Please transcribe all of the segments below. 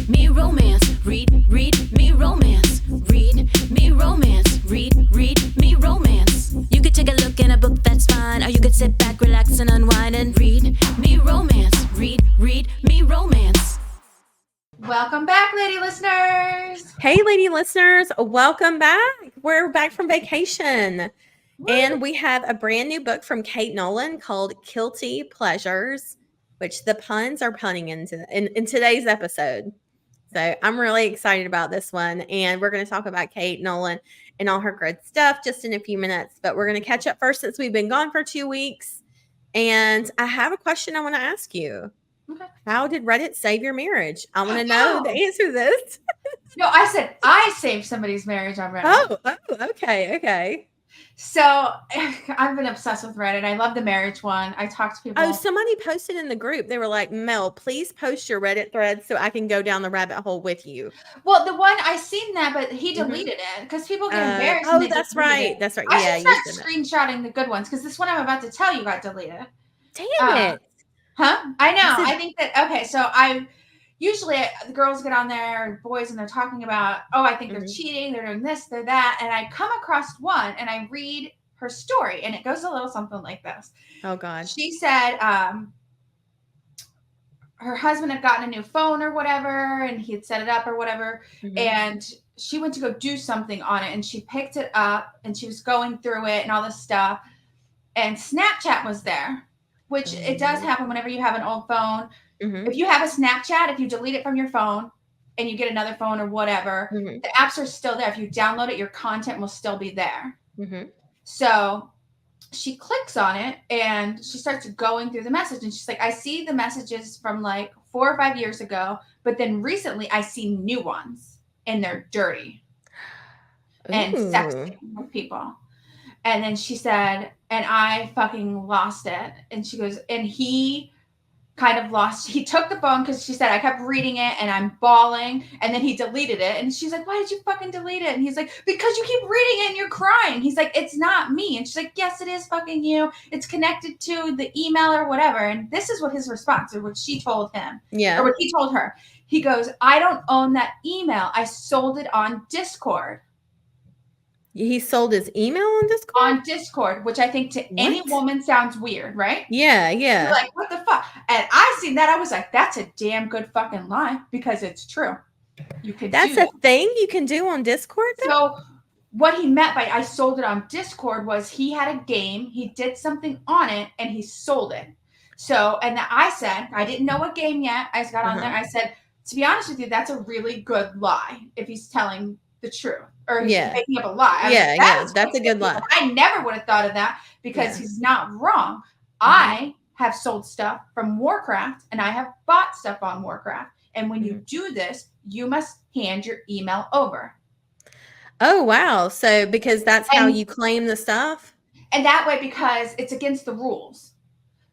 me romance. Read me romance. Read me romance. Read me romance. You could take a look in a book, that's fine. Or you could sit back, relax, and unwind and read me romance. Read me romance. Welcome back, lady listeners. Hey, lady listeners, welcome back. We're back from vacation. Woo. And we have a brand new book from Kait Nolan called Kilty Pleasures, which the puns are punning in today's episode. So I'm really excited about this one. And we're going to talk about Kait Nolan and all her good stuff just in a few minutes. But we're going to catch up first since we've been gone for 2 weeks. And I have a question I want to ask you. Okay. How did Reddit save your marriage? I want to know the answer to this. No, I said I saved somebody's marriage on Reddit. Oh, okay. So I've been obsessed with Reddit. I love the marriage one. I talk to people. Oh, somebody posted in the group. They were like, Mel, please post your Reddit thread so I can go down the rabbit hole with you. Well, the one I seen that, but he deleted it because people get embarrassed. Oh, that's right. That's right. I should start screenshotting the good ones because this one I'm about to tell you got deleted. Damn it. Huh? I know. I think that, okay, so usually the girls get on there and boys and they're talking about, I think they're cheating, they're doing this, they're that. And I come across one and I read her story and it goes a little something like this. Oh, God. She said her husband had gotten a new phone or whatever and he had set it up or whatever. And she went to go do something on it and she picked it up and she was going through it and all this stuff. And Snapchat was there. Which it does happen whenever you have an old phone. If you have a Snapchat, if you delete it from your phone and you get another phone or whatever, the apps are still there. If you download it, your content will still be there. So she clicks on it and she starts going through the message. And she's like, I see the messages from like 4 or 5 years ago. But then recently I see new ones and they're dirty and sexy with people. And then she said, and I fucking lost it. And she goes, and he kind of he took the phone because she said, I kept reading it and I'm bawling. And then he deleted it. And she's like, why did you fucking delete it? And he's like, because you keep reading it and you're crying. He's like, it's not me. And she's like, yes, it is fucking you. It's connected to the email or whatever. And this is what his response or what she told him. Yeah. Or what he told her. He goes, I don't own that email. I sold it on Discord. He sold his email on Discord? On Discord, which I think to any woman sounds weird, right? Yeah. You're like, what the fuck? And I seen that. I was like, that's a damn good fucking lie because it's true. You can That's a thing you can do on Discord? Though? So what he meant by I sold it on Discord was he had a game, he did something on it, and he sold it. So, and I said, I didn't know what game yet. I got on there. I said, to be honest with you, that's a really good lie if he's telling the truth. Or he's making up a lie. That's a good lie. I never would have thought of that because he's not wrong. I have sold stuff from Warcraft and I have bought stuff on Warcraft. And when you do this, you must hand your email over. Oh, wow. So because that's how you claim the stuff? And that way, because it's against the rules.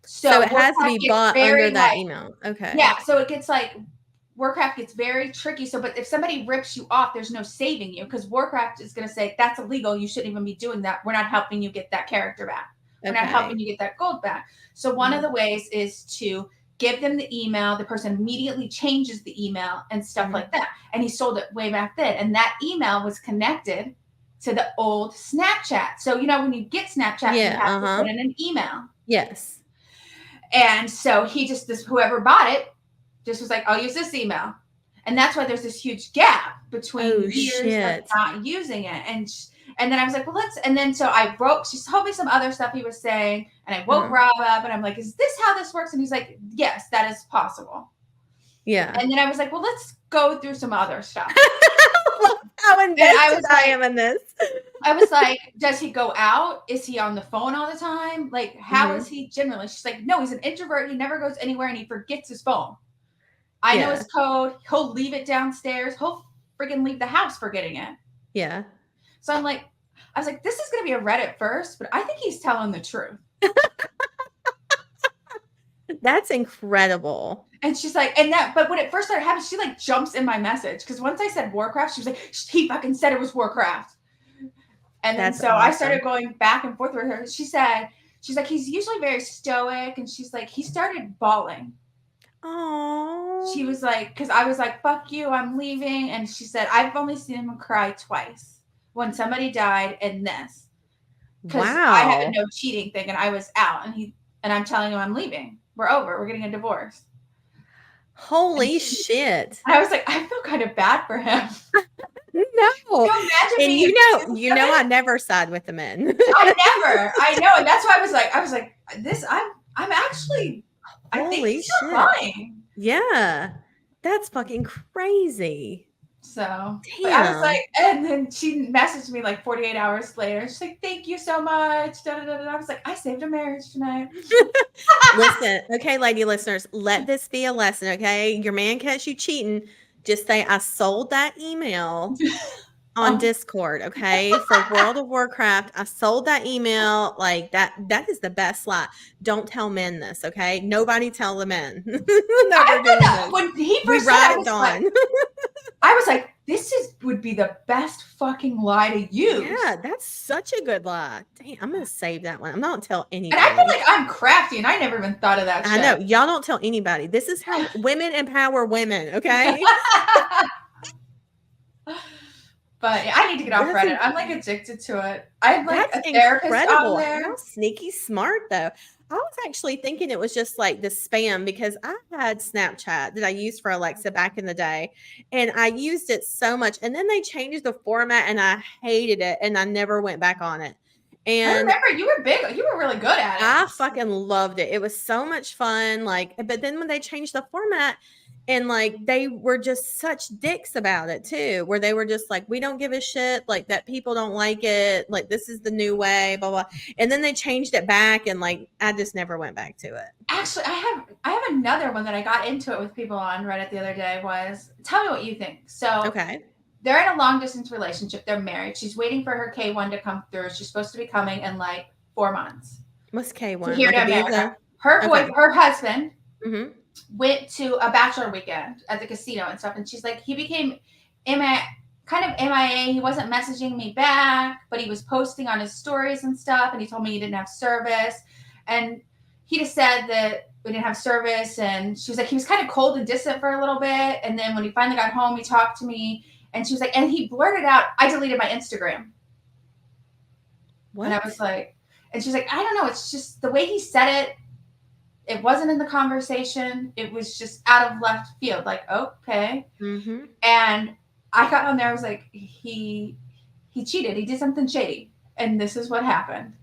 So it has to be bought under that email. Okay. Yeah. So it gets like, Warcraft gets very tricky. So, but if somebody rips you off, there's no saving you because Warcraft is going to say that's illegal. You shouldn't even be doing that. We're not helping you get that character back. We're not helping you get that gold back. So one of the ways is to give them the email. The person immediately changes the email and stuff like that. And he sold it way back then. And that email was connected to the old Snapchat. So, you know, when you get Snapchat, you have to put in an email. Yes. And so whoever bought it, just was like, I'll use this email. And that's why there's this huge gap between years of not using it. And then I was like, well, so she told me some other stuff he was saying. And I woke Rob up and I'm like, is this how this works? And he's like, yes, that is possible. Yeah. And then I was like, well, let's go through some other stuff. How invested I am in this. I was like, does he go out? Is he on the phone all the time? Like, how is he generally? She's like, no, he's an introvert. He never goes anywhere and he forgets his phone. I know his code. He'll leave it downstairs. He'll freaking leave the house forgetting it. Yeah. So I was like, this is going to be a Reddit first, but I think he's telling the truth. That's incredible. And she's like, but when it first started happening, she like jumps in my message. Because once I said Warcraft, she was like, he fucking said it was Warcraft. And then I started going back and forth with her. She's like, he's usually very stoic. And she's like, he started bawling. Oh. She was like, because I was like, fuck you, I'm leaving. And she said, I've only seen him cry twice. When somebody died and this. Because I had a Wow. no cheating thing and I was out. And I'm telling him I'm leaving. We're over. We're getting a divorce. Holy shit. And I was like, I feel kind of bad for him. No. Can you imagine And being you know, I never side with the men. I know. And that's why I was like, this, I'm actually, I think Holy he's not shit. lying. Yeah. That's fucking crazy. So, but I was Damn. like, and then she messaged me like 48 hours later. She's like, thank you so much. Da, da, da, da. I was like, I saved a marriage tonight. Listen, okay, lady listeners, let this be a lesson, okay? Your man catch you cheating, just say, I sold that email on Discord, okay? For World of Warcraft, I sold that email. Like that is the best lie. Don't tell men this, okay? Nobody tell the men that we're doing this. When he We first said ride I at was dawn. like, I was like, would be the best fucking lie to use. Yeah, that's such a good lie. Dang, I'm gonna save that one. I'm not gonna tell And I anybody. feel like I'm crafty and I never even thought of that I shit. know. Y'all don't tell anybody. This is how women empower women, okay? But yeah, I need to get off That's Reddit. I'm like addicted to it. I have like That's a therapist incredible. on there. How sneaky smart, though. I was actually thinking it was just like the spam because I had Snapchat that I used for Alexa back in the day, and I used it so much. And then they changed the format, and I hated it, and I never went back on it. I And remember you were really good at it. I fucking loved it. It was so much fun. Like, but then when they changed the format, and like they were just such dicks about it too, where they were just like, we don't give a shit, like that people don't like it, like this is the new way, blah blah. And then they changed it back, and like I just never went back to it. Actually, I have another one that I got into it with people on Reddit the other day. Was tell me what you think. So Okay. they're in a long distance relationship. They're married. She's waiting for her K1 to come through. She's supposed to be coming in like 4 months. What's K1? Here Like to a America. visa? Her husband Mm-hmm. went to a bachelor weekend at the casino and stuff. And she's like, he became kind of MIA. He wasn't messaging me back, but he was posting on his stories and stuff. And he told me he didn't have service. And he just said that we didn't have service. And she was like, he was kind of cold and distant for a little bit. And then when he finally got home, he talked to me. And she was like, and he blurted out, I deleted my Instagram. What? And I was like, and she's like, I don't know. It's just the way he said it. It wasn't in the conversation. It was just out of left field. Like, okay. Mm-hmm. And I got on there. I was like, he cheated. He did something shady. And this is what happened.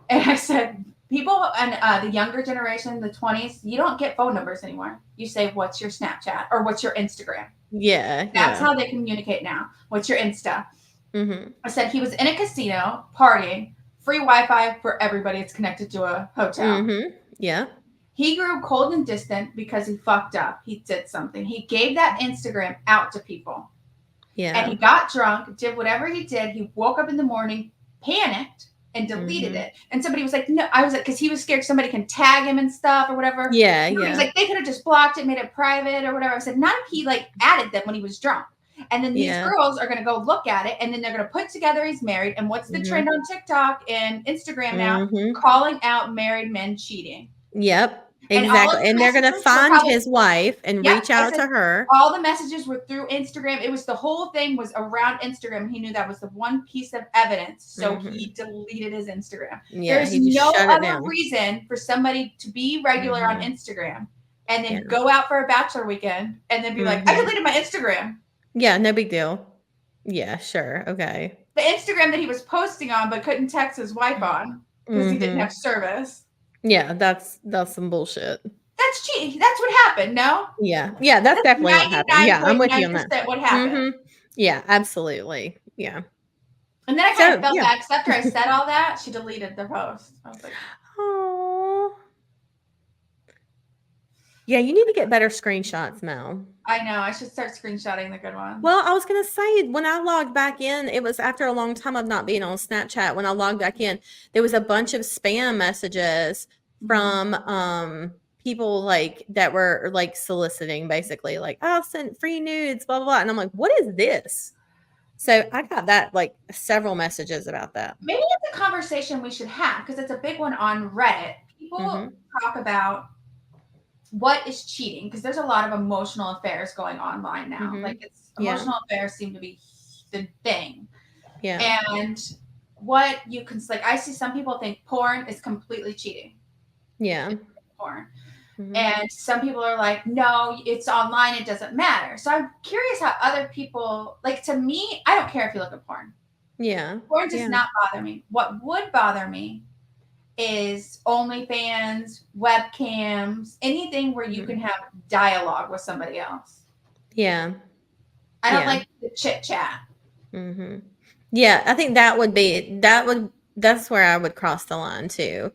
And I said, people and the younger generation, the 20s, you don't get phone numbers anymore. You say, what's your Snapchat or what's your Instagram? Yeah. That's how they communicate now. What's your Insta? Mm-hmm. I said he was in a casino partying, free Wi-Fi for everybody. It's connected to a hotel. Mm-hmm. Yeah. He grew cold and distant because he fucked up. He did something. He gave that Instagram out to people. Yeah. And he got drunk, did whatever he did. He woke up in the morning, panicked, and deleted it. And somebody was like, no, I was like, because he was scared somebody can tag him and stuff or whatever. Yeah. And Yeah. He was like, they could have just blocked it, made it private or whatever. I said, not if he like added them when he was drunk. And then these girls are going to go look at it, and then they're going to put together he's married. And what's the trend on TikTok and Instagram now? Calling out married men cheating. Yep. Exactly. And they're going to find his wife and reach out to her. All the messages were through Instagram. It was the whole thing was around Instagram. He knew that was the one piece of evidence. So he deleted his Instagram. Yeah, There's no other reason for somebody to be regular on Instagram and then go out for a bachelor weekend and then be like, I deleted my Instagram. Yeah, no big deal. Yeah, sure. Okay. The Instagram that he was posting on but couldn't text his wife on because he didn't have service. Yeah, that's some bullshit. That's cheating. That's what happened, no? Yeah. Yeah, that's definitely what happened. Yeah, I'm with you on that. What happened. Yeah, absolutely. Yeah. And then I kind of felt bad because after I said all that, she deleted the post. I was like, oh. Yeah, you need to get better screenshots, Mel. I know. I should start screenshotting the good ones. Well, I was going to say, when I logged back in, it was after a long time of not being on Snapchat. When I logged back in, there was a bunch of spam messages from people like that were like soliciting, basically like, I'll send free nudes, blah, blah, blah. And I'm like, what is this? So I got that like several messages about that. Maybe it's a conversation we should have because it's a big one on Reddit. People talk about what is cheating? Because there's a lot of emotional affairs going online now. Mhm. Like Yeah. emotional affairs seem to be the thing. Yeah. And what you can like, I see some people think porn is completely cheating. Yeah. Porn. Mhm. And some people are like, no, it's online, it doesn't matter. So I'm curious how other people, like, to me, I don't care if you look at porn. Yeah. Porn does Yeah. not bother me. What would bother me is OnlyFans, webcams, anything where you can have dialogue with somebody else. Yeah. I don't Yeah. like the chit chat. Mhm. Yeah, I think that's where I would cross the line too.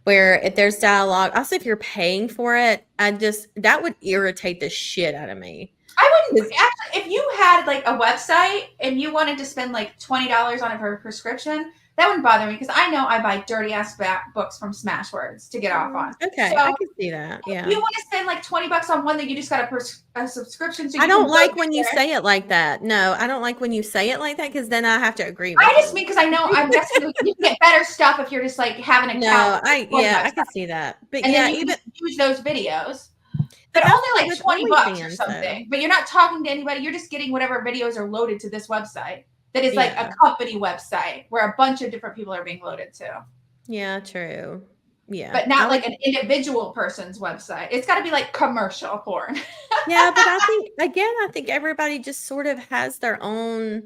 Where if there's dialogue, also if you're paying for it, that would irritate the shit out of me. I wouldn't 'Cause actually, if you had like a website and you wanted to spend like $20 on it for a prescription, that wouldn't bother me because I know I buy dirty ass books from Smashwords to get off on. okay, So I can see that. if Yeah. you want to spend like $20 on one that you just got a subscription, so I you don't can like go when you there. say it like that. No, I don't like when you say it like that because then I have to agree with I just you. mean because I know I'm guessing you can get better stuff if you're just like having an account. No, I can see that. But And then yeah, you can even use those videos. but But that's only like with $20 or OnlyFans though. something. But you're not talking to anybody. You're just getting whatever videos are loaded to this website. That is like Yeah. a company website where a bunch of different people are being loaded to. Yeah, true. Yeah. But not like an individual person's website. It's got to be like commercial porn. Yeah, but I think everybody just sort of has their own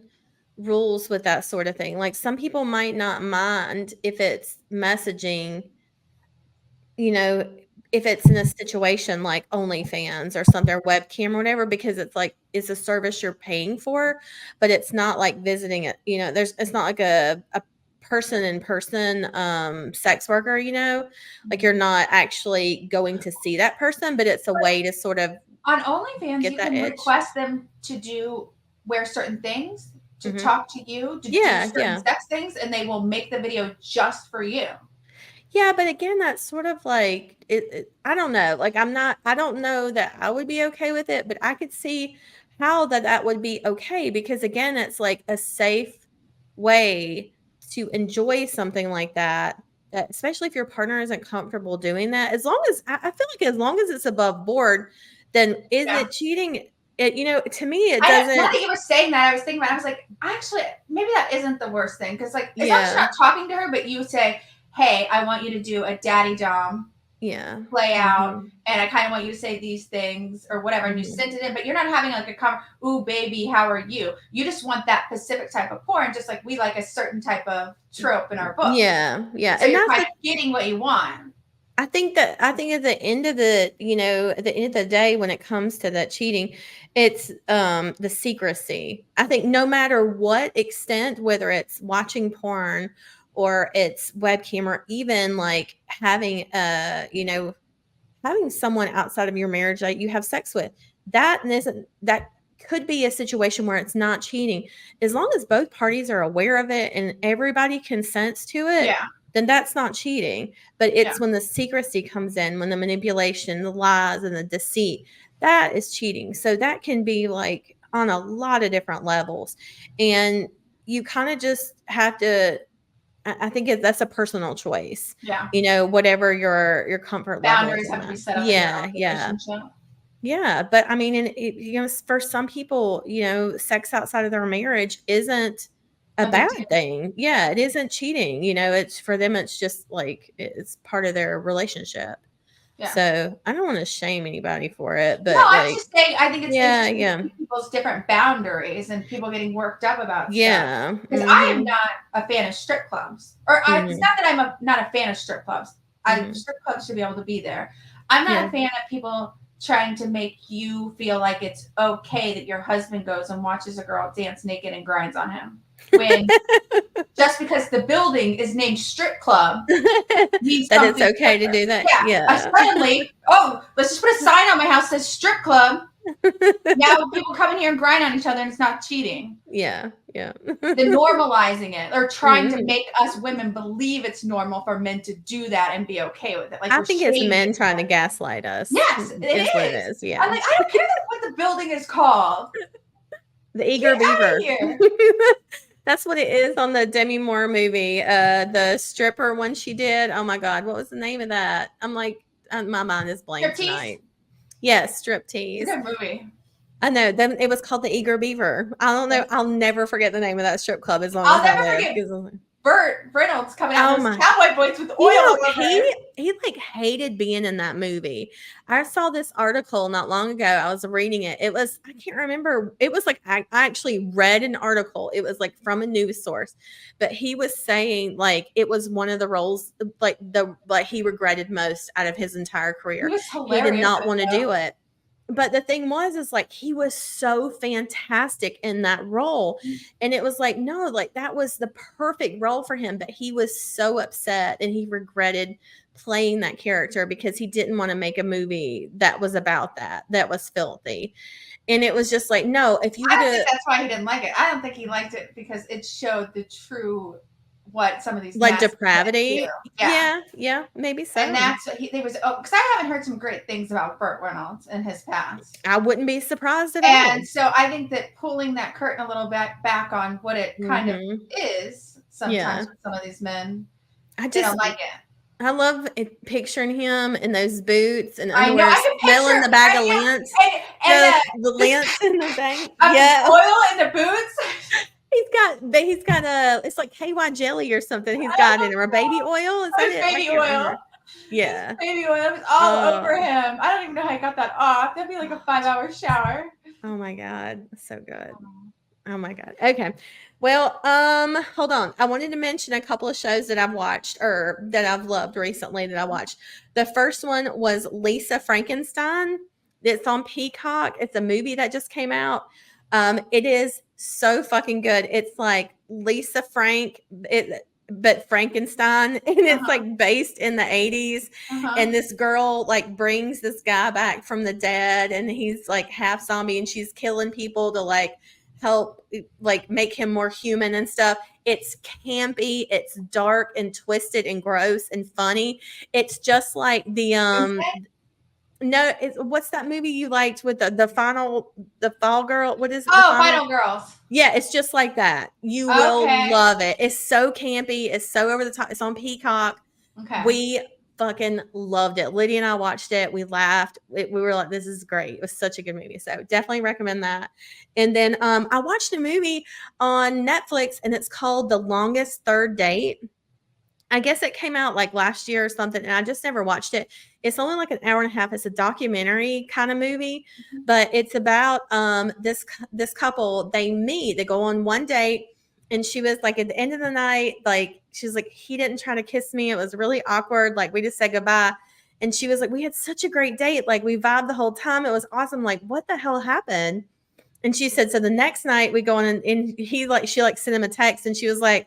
rules with that sort of thing. Like some people might not mind if it's messaging, you know, if it's in a situation like OnlyFans or something, or webcam or whatever, because it's like it's a service you're paying for, but it's not like visiting it. It's not like a person in person sex worker, like you're not actually going to see that person, but it's a way to sort of On OnlyFans, get you that can itch. request them to wear certain things, to Mhm. talk to you, to do Yeah, certain yeah. sex things, and they will make the video just for you. Yeah, but again, that's sort of like I don't know. Like I don't know that I would be okay with it, but I could see how that would be okay because again, it's like a safe way to enjoy something like that. Especially if your partner isn't comfortable doing that. As long as I feel like as long as it's above board, then is Yeah. it cheating? To me, it Now doesn't. that you were saying that, I was thinking about it. I was like, actually, maybe that isn't the worst thing. Because, like, as long as you're Yeah, not talking to her, but you say, hey, I want you to do a daddy dom yeah. play out, Mhm, and I kind of want you to say these things or whatever, and you mhm. sent it in, but you're not having like ooh, baby, how are you? You just want that specific type of porn, just like we like a certain type of trope in our book. Yeah, yeah, So and you're that's kind of getting what you want. I think at the end of at the end of the day when it comes to that cheating, it's the secrecy. I think no matter what extent, whether it's watching porn or it's webcam or even like having having someone outside of your marriage that you have sex with, that could be a situation where it's not cheating. As long as both parties are aware of it and everybody consents to it, Yeah. then that's not cheating. But Yeah. it's when the secrecy comes in, when the manipulation, the lies, and the deceit, that is cheating. So that can be like on a lot of different levels. And you kind of just have to I think that's a personal choice. Yeah. Whatever your comfort level is Boundaries in have to be that. set up in your Yeah, own yeah. relationship. Yeah, but I mean, and for some people, sex outside of their marriage isn't a A big bad deal. thing. Yeah, it isn't cheating. It's for them, it's just like it's part of their relationship. Yeah. So I don't want to shame anybody for it, No, but I was like, just saying, I think it's yeah, interesting to yeah, see people's different boundaries and people getting worked up about stuff. yeah, Because I am mm-hmm, not a fan of strip clubs. It's mm-hmm, not that I'm not a fan of strip clubs. mm-hmm, Strip clubs should be able to be there. I'm not yeah. a fan of people trying to make you feel like it's okay that your husband goes and watches a girl dance naked and grinds on him. When just because the building is named strip club means That it's something okay to different. do that. Yeah. Yeah. Suddenly, let's just put a sign on my house that says strip club. Now people come in here and grind on each other and it's not cheating. Yeah, yeah. They're normalizing it or trying to Mhm. make us women believe it's normal for men to do that and be okay with it. Like I we're think it's shaming men it. trying to gaslight us. Yes, it Is what it is. is. Yeah. I'm like, I don't care what the building is called. The Eager Get out of Beaver. here. That's what it is on the Demi Moore movie. The stripper one she did. Oh my God, what was the name of that? I'm like, my mind is blank Striptease? tonight. Yes, It's Striptease. a good movie. I know. Then it was called the Eager Beaver. I don't know. I'll never forget the name of that strip club as long I'll as I never live. forget 'Cause- Burt Reynolds coming out Oh in those my! cowboy boots with oil You know, all over. he like hated being in that movie. I saw this article not long ago. I was reading it. It was, I can't remember. It was like I actually read an article. It was like from a news source, but he was saying like it was one of the roles like he regretted most out of his entire He career. was He did hilarious. not want to do it. But the thing was, is like he was so fantastic in that role. And it was like, no, like that was the perfect role for him. But he was so upset and he regretted playing that character because he didn't want to make a movie that was about that was filthy. And it was just like, no, if you I would don't think have that's why he didn't like it. I don't think he liked it because it showed the true what some of these like nasty men depravity. do. Yeah, maybe so. And that's what they was because I haven't heard some great things about Burt Reynolds in his past. I wouldn't be surprised at all. And so I think that pulling that curtain a little bit back on what it kind of is sometimes with some of these men, they don't like it. I love picturing him in those boots and I know, underwear, I can smelling picture the bag I of know, lint. and The lint in the bag. Yeah, oil in the boots. He's got a, it's like KY jelly or something. He's got in, or baby oil. Is that it? Baby oil. Remember. Yeah. Baby oil was all over him. I don't even know how I got that off. That'd be like a 5-hour shower. Oh my God. So good. Oh my God. Okay. Well, hold on. I wanted to mention a couple of shows that I've watched or that I've loved recently that I watched. The first one was Lisa Frankenstein. It's on Peacock. It's a movie that just came out. It is so fucking good. It's like Lisa Frank, but Frankenstein, and it's like based in the 80s. And this girl like brings this guy back from the dead, and he's like half zombie, and she's killing people to like help like make him more human and stuff. It's campy, it's dark and twisted and gross and funny. It's just like the no, what's that movie you liked with the fall girl? What is it? Oh, Final Girls. Yeah, it's just like that. You will love it. It's so campy. It's so over the top. It's on Peacock. Okay. We fucking loved it. Lydia and I watched it. We laughed. We were like, this is great. It was such a good movie. So definitely recommend that. And then I watched a movie on Netflix, and it's called The Longest Third Date. I guess it came out like last year or something, and I just never watched it. It's only like an hour and a half. It's a documentary kind of movie, but it's about this couple. They meet. They go on one date, and she was like, at the end of the night, like she was like, he didn't try to kiss me. It was really awkward. Like we just said goodbye, and she was like, we had such a great date. Like we vibed the whole time. It was awesome. Like what the hell happened? And she said, so the next night we go on, and she sent him a text, and she was like,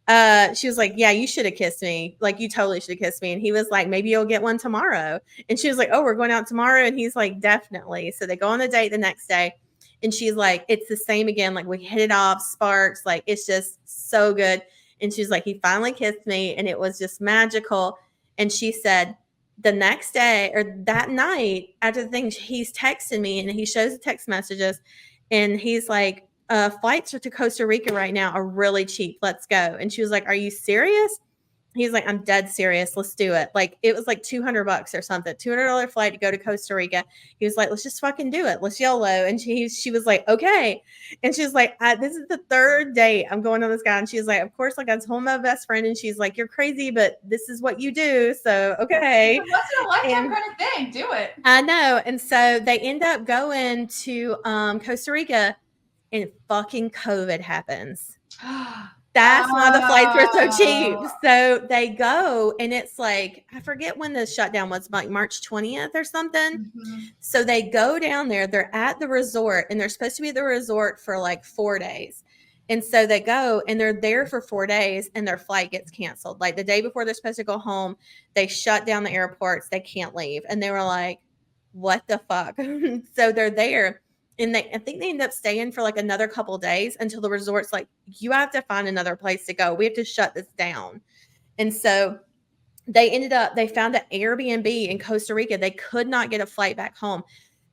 yeah, you should have kissed me. Like you totally should have kissed me. And he was like, maybe you'll get one tomorrow. And she was like, oh, we're going out tomorrow. And he's like, definitely. So they go on a date the next day, and she's like, it's the same again. Like we hit it off, sparks. Like it's just so good. And she's like, he finally kissed me, and it was just magical. And she said the next day or that night after the thing, he's texting me, and he shows the text messages, and he's like, flights to Costa Rica right now are really cheap. Let's go. And she was like, are you serious? He's like, I'm dead serious. Let's do it. Like it was like $200 or something, $200 flight to go to Costa Rica. He was like, let's just fucking do it. Let's YOLO. And she was like, okay. And she was like, this is the third date I'm going on this guy. And she was like, of course, like I told my best friend, and she's like, you're crazy, but this is what you do. So, okay. What's a lifetime kind of thing? Do it. I know. And so they end up going to Costa Rica, and fucking COVID happens. That's why the flights were so cheap. So they go, and it's like, I forget when the shutdown was, like March 20th or something. So they go down there. They're at the resort, and they're supposed to be at the resort for like 4 days. And so they go, and they're there for 4 days, and their flight gets canceled. Like the day before they're supposed to go home, they shut down the airports. They can't leave. And they were like, what the fuck? So they're there. And I think they end up staying for like another couple of days until the resort's like, you have to find another place to go. We have to shut this down. And so they found an Airbnb in Costa Rica. They could not get a flight back home.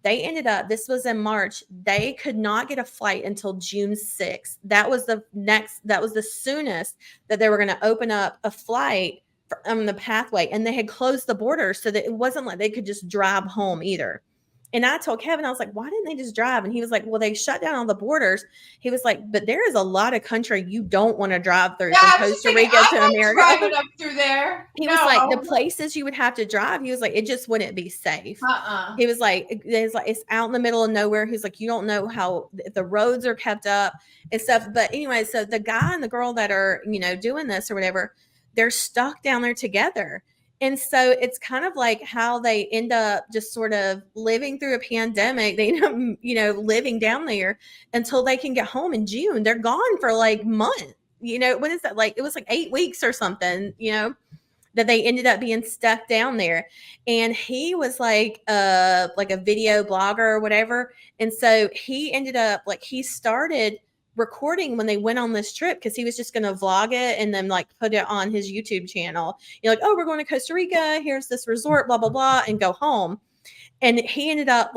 This was in March. They could not get a flight until June 6th. That was the soonest that they were going to open up a flight on the pathway. And they had closed the border so that it wasn't like they could just drive home either. And I told Kevin, I was like, why didn't they just drive? And he was like, well, they shut down all the borders. He was like, but there is a lot of country you don't want to drive through from Costa Rica to America. Driving up through there. He was like, the places you would have to drive, he was like, it just wouldn't be safe. He was like, it's out in the middle of nowhere. He's like, you don't know how if the roads are kept up and stuff. But anyway, so the guy and the girl that are, doing this or whatever, they're stuck down there together. And so it's kind of like how they end up just sort of living through a pandemic. They end up, living down there until they can get home in June. They're gone for like months. What is that? Like, it was like 8 weeks or something, that they ended up being stuck down there. And he was like a video blogger or whatever. And so he ended up he started recording when they went on this trip because he was just going to vlog it and then put it on his YouTube channel. Oh, we're going to Costa Rica. Here's this resort, blah, blah, blah, and go home. And he ended up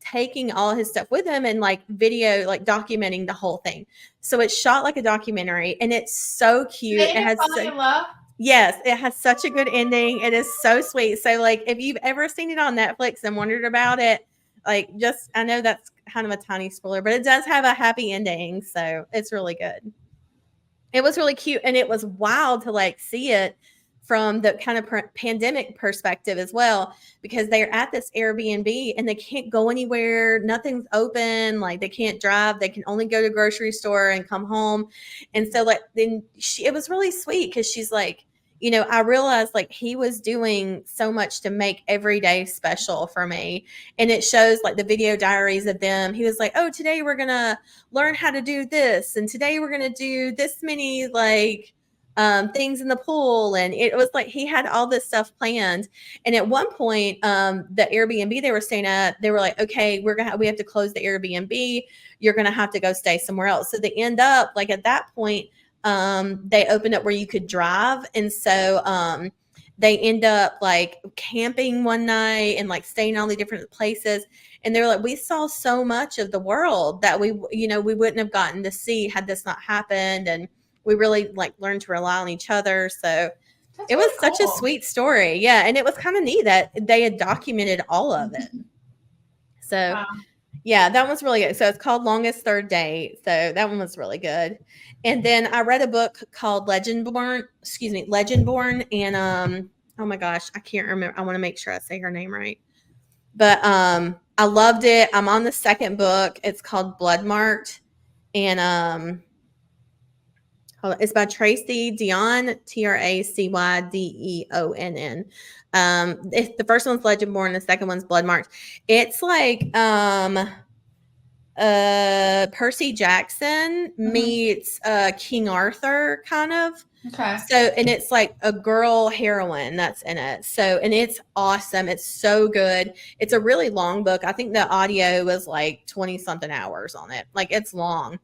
taking all his stuff with him and video, documenting the whole thing. So it's shot like a documentary and it's so cute. It has love. Yes, it has such a good ending. It is so sweet. So if you've ever seen it on Netflix and wondered about it, I know that's kind of a tiny spoiler, but it does have a happy ending. So it's really good. It was really cute. And it was wild to see it from the kind of pandemic perspective as well, because they're at this Airbnb and they can't go anywhere. Nothing's open. They can't drive. They can only go to the grocery store and come home. And so then it was really sweet because she's like, I realized he was doing so much to make every day special for me. And it shows the video diaries of them. He was like, oh, today we're going to learn how to do this. And today we're going to do this many things in the pool. And it was he had all this stuff planned. And at one point, the Airbnb they were staying at, they were like, okay, we have to close the Airbnb. You're going to have to go stay somewhere else. So they end up at that point, they opened up where you could drive. And so, they end up camping one night and staying in all the different places. And they were like, we saw so much of the world that we wouldn't have gotten to see had this not happened. And we really learned to rely on each other. So it was such a sweet story. Yeah. And it was kind of neat that they had documented all of it. So yeah, that was really good. So it's called Longest Third Date. So that one was really good. And then I read a book called Legendborn. And oh my gosh, I can't remember. I want to make sure I say her name right. But I loved it. I'm on the second book. It's called Bloodmarked. And it's by Tracy Deonn, Tracydeonn. The first one's Legendborn, the second one's Bloodmarked. It's Percy Jackson meets King Arthur, kind of. Okay. So, and it's a girl heroine that's in it. So, and it's awesome. It's so good. It's a really long book. I think the audio was 20 something hours on it. It's long.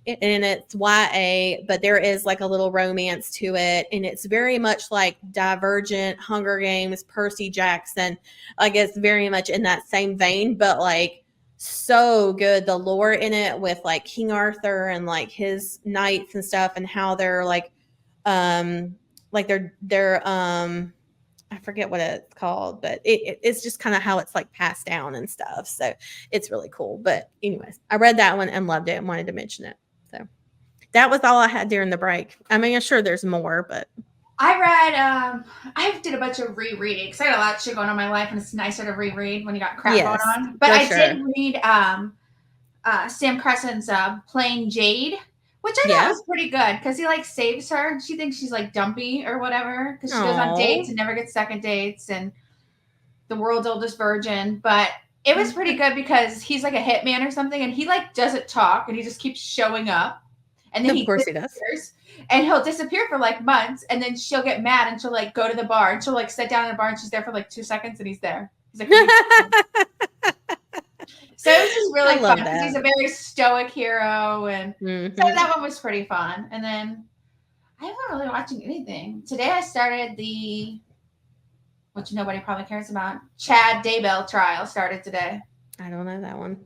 And it's YA, but there is a little romance to it. And it's very much Divergent, Hunger Games, Percy Jackson. It's very much in that same vein, but so good. The lore in it with King Arthur and his knights and stuff and how they're they're I forget what it's called, but it's just kind of how it's passed down and stuff. So it's really cool. But anyways, I read that one and loved it and wanted to mention it. So that was all I had during the break. I mean, I'm sure there's more, but I read, I did a bunch of rereading because I got a lot of shit going on in my life and it's nicer to reread when you got crap going on. But I did read Sam Crescent's Plain Jade, which I thought was pretty good because he saves her. She thinks she's dumpy or whatever because she goes on dates and never gets second dates and the world's oldest virgin. But it was pretty good because he's a hitman or something and he doesn't talk and he just keeps showing up. And then of course he does. And he'll disappear for months and then she'll get mad and she'll go to the bar and she'll sit down in a bar and she's there for 2 seconds and he's there. He's so it was just really fun because he's a very stoic hero and so that one was pretty fun. And then I haven't really watching anything. Today I started which nobody probably cares about, Chad Daybell trial started today. I don't know that one.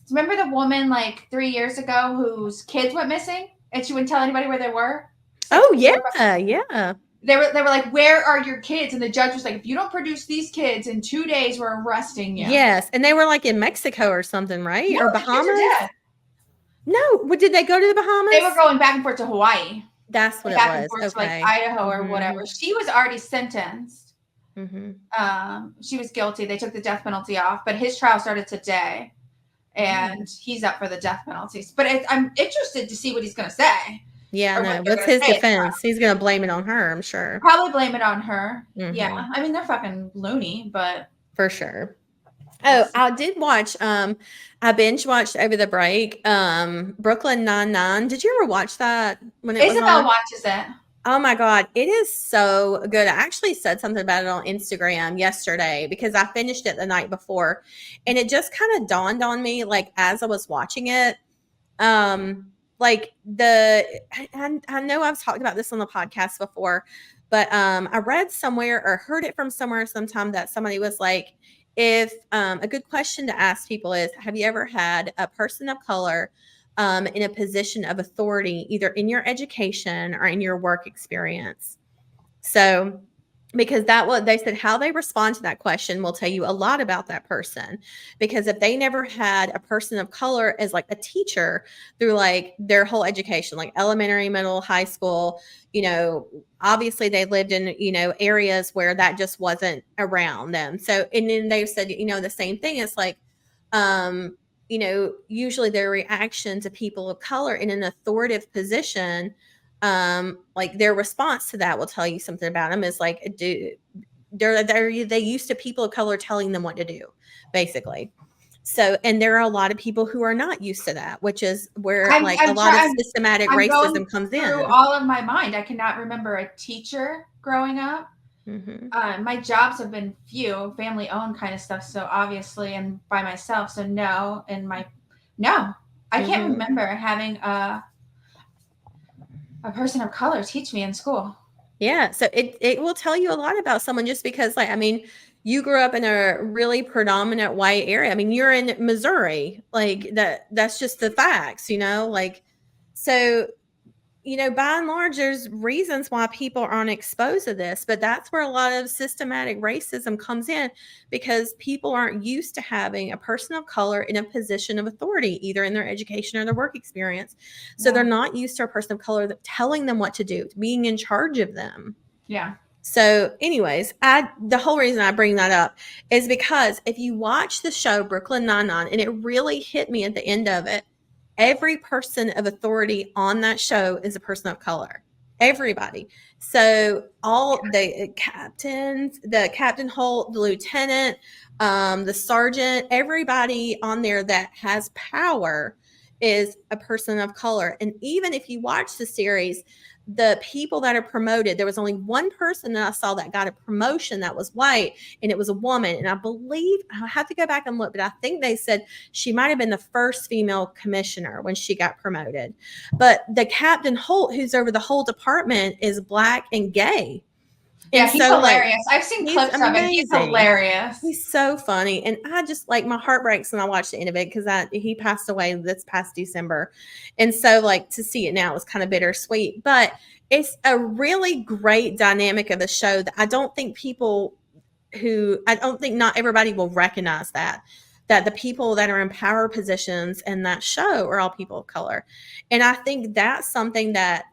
Remember the woman 3 years ago whose kids went missing and she wouldn't tell anybody where they were? Oh, yeah. Yeah. They were like, where are your kids? And the judge was like, if you don't produce these kids in 2 days, we're arresting you. Yes. And they were like in Mexico or something, right? No, or the kids are Bahamas? dead. No. Did they go to the Bahamas? They were going back and forth to Hawaii. That's what back it and was. forth to like Okay. Idaho or whatever. She was already sentenced. She was guilty. They took the death penalty off, but his trial started today, and he's up for the death penalties. But I'm interested to see what he's going to say. Yeah, no. What's his defense? He's going to blame it on her, I'm sure. Probably blame it on her. Yeah. I mean, they're fucking loony, but. For sure. Oh, I did watch, I binge watched over the break, Brooklyn Nine-Nine. Did you ever watch that when it Isabel was on? watches it. Oh my God. It is so good. I actually said something about it on Instagram yesterday because I finished it the night before, and it just kind of dawned on me, like, as I was watching it, like I know I've talked about this on the podcast before, but I read somewhere or heard it from somewhere sometime that somebody was like, if a good question to ask people is, have you ever had a person of color in a position of authority, either in your education or in your work experience? So, because that what they said, how they respond to that question will tell you a lot about that person. Because if they never had a person of color as like a teacher through like their whole education, like elementary, middle, high school, obviously they lived in, areas where that just wasn't around them. So, and then they said, the same thing. It's like, usually their reaction to people of color in an authoritative position, like their response to that will tell you something about them, is like, they used to people of color telling them what to do, basically. So, and there are a lot of people who are not used to that, which is where a lot of systematic racism comes in. All of my mind, I cannot remember a teacher growing up. My jobs have been few, family owned kind of stuff. So obviously, and by myself. So no, I can't remember having a person of color teach me in school. Yeah. So it will tell you a lot about someone, just because, like, I mean, you grew up in a really predominant white area. I mean, you're in Missouri, like that's just the facts, like, so, by and large, there's reasons why people aren't exposed to this, but that's where a lot of systematic racism comes in, because people aren't used to having a person of color in a position of authority, either in their education or their work experience. So they're not used to a person of color telling them what to do, being in charge of them. Yeah. So anyways, the whole reason I bring that up is because if you watch the show Brooklyn Nine-Nine, and it really hit me at the end of it, every person of authority on that show is a person of color. Everybody. So all the captains, the Captain Holt, the lieutenant, the sergeant, everybody on there that has power is a person of color. And even if you watch the series, the people that are promoted, there was only one person that I saw that got a promotion that was white, and it was a woman. And I believe, I have to go back and look, but I think they said she might have been the first female commissioner when she got promoted. But the Captain Holt, who's over the whole department, is Black and gay. Yeah, he's hilarious. I've seen clips of him. He's hilarious. He's so funny. And I just, like, my heart breaks when I watch the end of it, because he passed away this past December. And so, like, to see it now is kind of bittersweet. But it's a really great dynamic of a show that I don't think not everybody will recognize that the people that are in power positions in that show are all people of color. And I think that's something that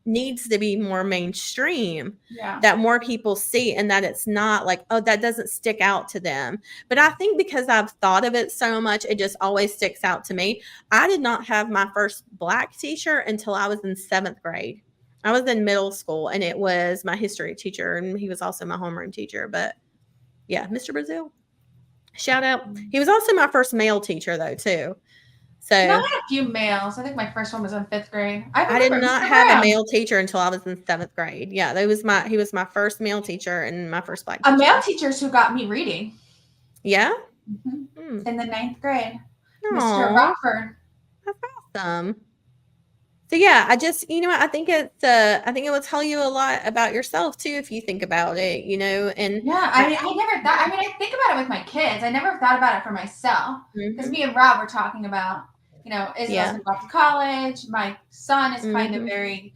needs to be more mainstream, that more people see, and that it's not like, oh, that doesn't stick out to them. But I think because I've thought of it so much, it just always sticks out to me. I did not have my first Black teacher until I was in 7th grade. I was in middle school, and it was my history teacher, and he was also my homeroom teacher. But yeah, Mr. Brazil. Shout out. He was also my first male teacher, though, too. So I had a few males. I think my first one was in 5th grade. I did not have a male teacher until I was in 7th grade. Yeah, he was my first male teacher and my first Black teacher. A male teacher's who got me reading. Yeah? In the 9th grade. Aww. Mr. Rockford. That's awesome. So yeah, I just, I think it will tell you a lot about yourself too, if you think about it, and yeah, I never thought, I think about it with my kids. I never thought about it for myself, because me and Rob were talking about, Isabel's off to college. My son is kind of very,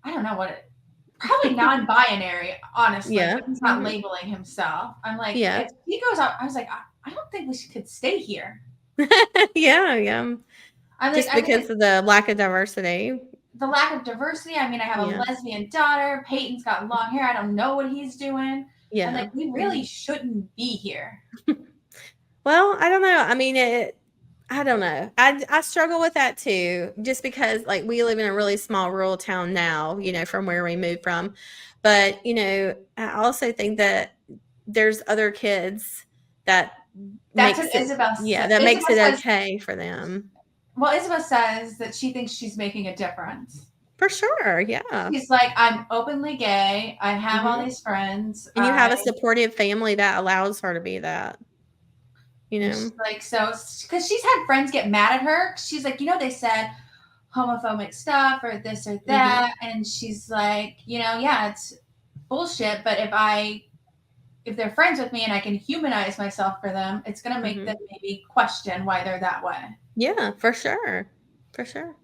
I don't know probably non-binary, honestly, Yeah. but he's not Mhm. labeling himself. I'm like, Yeah. if he goes out, I was like, I don't think we could stay here. Yeah, yeah. I'm like, Just because of the lack of diversity. the lack of diversity. I mean, I have a Yeah. lesbian daughter. Peyton's got long hair. I don't know what he's doing. Yeah. I'm like, we really shouldn't be here. Well, I don't know. I mean, I don't know. I struggle with that too, just because like we live in a really small rural town now, from where we moved from. But, I also think that there's other kids that That's makes what it, Isabel yeah, said. that makes it Isabel says, okay for them. well, Isabel says that she thinks she's making a difference. For sure. Yeah. She's like, I'm openly gay. I have all Mhm. these friends. And you have a supportive family that allows her to be that, She's like, so, because she's had friends get mad at her. She's like, they said homophobic stuff or this or that. And she's like, yeah, it's bullshit. But if they're friends with me and I can humanize myself for them, it's going to make them maybe question why they're that way. Yeah, for sure. For sure.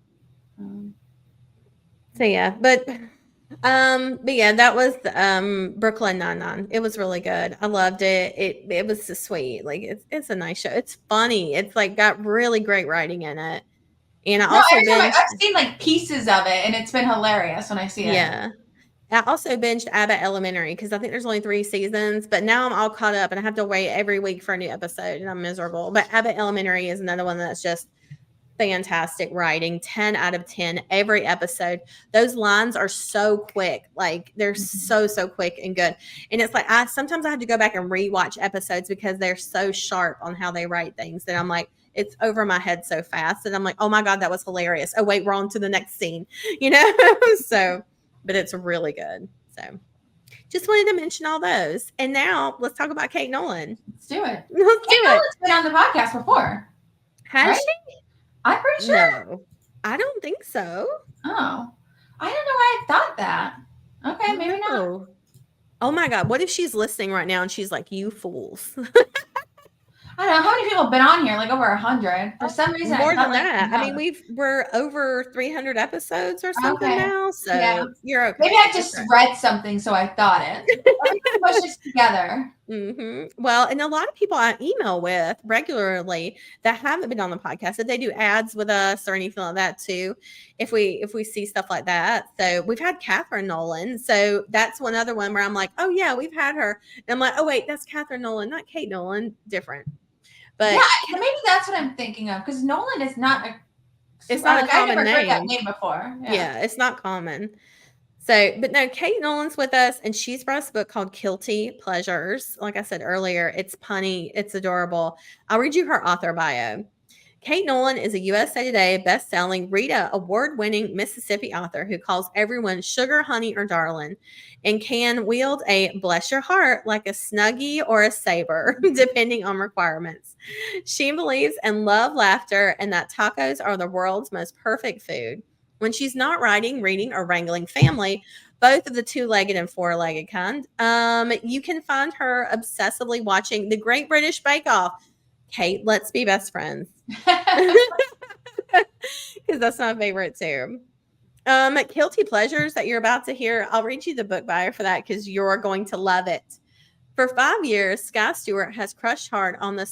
So yeah, but yeah, that was Brooklyn Nine-Nine. It was really good. I loved it. It was so sweet. Like it's a nice show. It's funny. It's like got really great writing in it. And I also I've seen like pieces of it and it's been hilarious when I see it. Yeah. I also binged Abbott Elementary because I think there's only 3 seasons, but now I'm all caught up and I have to wait every week for a new episode and I'm miserable. But Abbott Elementary is another one that's just fantastic writing, 10 out of 10 every episode. Those lines are so quick, like they're so quick and good. And it's like sometimes I have to go back and rewatch episodes because they're so sharp on how they write things that I'm like, it's over my head so fast and I'm like, oh my god, that was hilarious. Oh wait, we're on to the next scene. So but it's really good. So just wanted to mention all those. And now let's talk about Kait Nolan. Let's do it. Kait Nolan's been on the podcast before. Has she? I'm pretty sure. No, I don't think so. Oh, I don't know why I thought that. Okay, maybe not. Oh my god, what if she's listening right now and she's like, "You fools." I don't know how many people have been on here, like over 100. For some reason, more than that. I mean, we're over 300 episodes or something now, so you're okay. Maybe I just read something, so I thought it. Everything pushes together. Well, and a lot of people I email with regularly that haven't been on the podcast, that they do ads with us or anything like that too. If we see stuff like that, so we've had Catherine Nolan, so that's one other one where I'm like, oh yeah, we've had her, and I'm like, oh wait, that's Catherine Nolan, not Kait Nolan, different. But yeah, maybe that's what I'm thinking of because Nolan is not it's not a common I've never name. heard that name before. Yeah, it's not common. So, but no, Kait Nolan's with us, and she's brought us a book called Kilty Pleasures. Like I said earlier, it's punny, it's adorable. I'll read you her author bio. Kait Nolan is a USA Today best-selling Rita award-winning Mississippi author who calls everyone sugar, honey, or darling, and can wield a bless your heart like a Snuggie or a saber, depending on requirements. She believes in love, laughter, and that tacos are the world's most perfect food. When she's not writing, reading, or wrangling family, both of the 2-legged and 4-legged kind, you can find her obsessively watching The Great British Bake Off. Kait, let's be best friends. Because that's my favorite too. Kilty Pleasures that you're about to hear, I'll read you the book bio for that because you're going to love it. For 5 years, Skye Stuart has crushed hard on her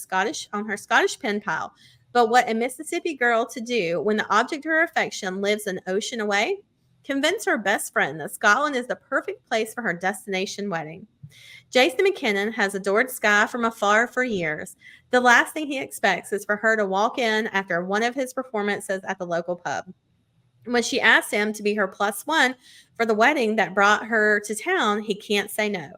Scottish pen pal. But what a Mississippi girl to do when the object of her affection lives an ocean away? Convince her best friend that Scotland is the perfect place for her destination wedding. Jason McKinnon has adored Skye from afar for years. The last thing he expects is for her to walk in after one of his performances at the local pub. When she asks him to be her +1 for the wedding that brought her to town, he can't say no.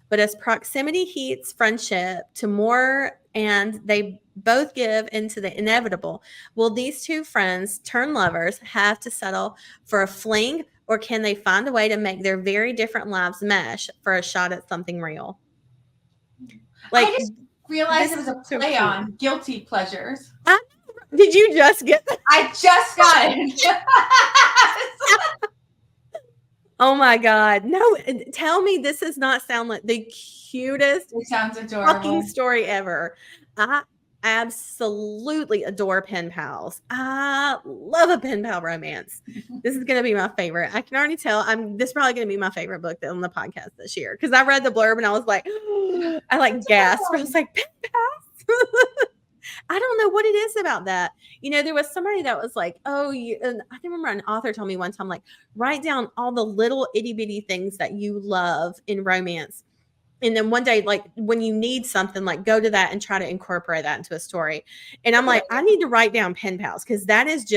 But as proximity heats friendship to more and they both give into the inevitable, will these two friends turn lovers have to settle for a fling, or can they find a way to make their very different lives mesh for a shot at something real? Like, I just realized it was a play on Guilty Pleasures. Did you just get that? I just got it. Oh my god. No, tell me this does not sound like the cutest it sounds adorable fucking story ever. absolutely adore pen pals. I love a pen pal romance. This is going to be my favorite. I can already tell. This is probably going to be my favorite book on the podcast this year because I read the blurb and I was like, I like gasped. I was like, pen pals. I don't know what it is about that. There was somebody that was like, and I remember an author told me one time, like, write down all the little itty bitty things that you love in romance. And then one day, like when you need something, like go to that and try to incorporate that into a story. And I'm like, I need to write down pen pals because that is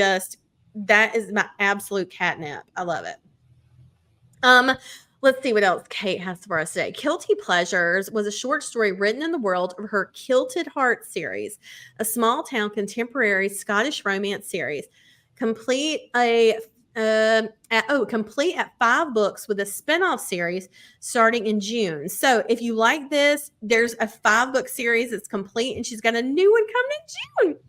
my absolute catnip. I love it. Let's see what else Kait has for us today. Kilty Pleasures was a short story written in the world of her Kilted Heart series, a small town contemporary Scottish romance series, complete at 5 books with a spinoff series starting in June. So if you like this, there's a 5-book series that's complete, and she's got a new one coming in June.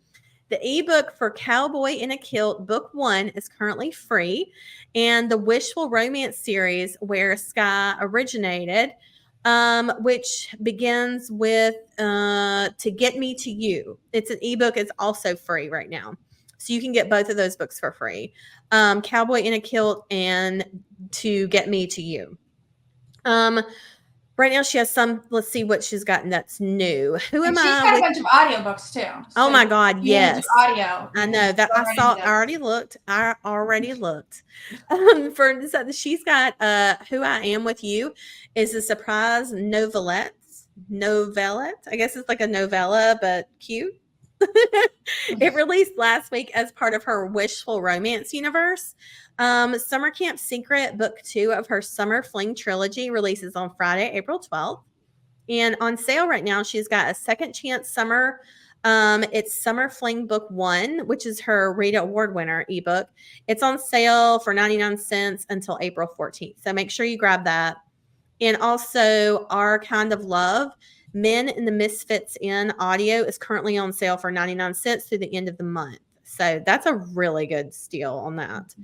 The ebook for Cowboy in a Kilt, book 1, is currently free. And the Wishful Romance series, where Skye originated, which begins with To Get Me to You. It's an ebook. It's also free right now. So you can get both of those books for free. Cowboy in a Kilt and To Get Me to You. Right now she has some, let's see what she's gotten that's new. She's got a bunch of audiobooks too. So oh my God, yes. Audio. I know that I already looked. She's got Who I Am With You is a surprise novelette. I guess it's like a novella, but cute. It released last week as part of her Wishful Romance universe. Summer Camp Secret, book 2 of her Summer Fling trilogy, releases on Friday, April 12th. And on sale right now, she's got a Second Chance Summer. It's Summer Fling book 1, which is her Rita Award winner ebook. It's on sale for 99 cents until April 14th. So make sure you grab that. And also Our Kind of Love, Men in the Misfits Inn audio is currently on sale for 99 cents through the end of the month. So that's a really good steal on that.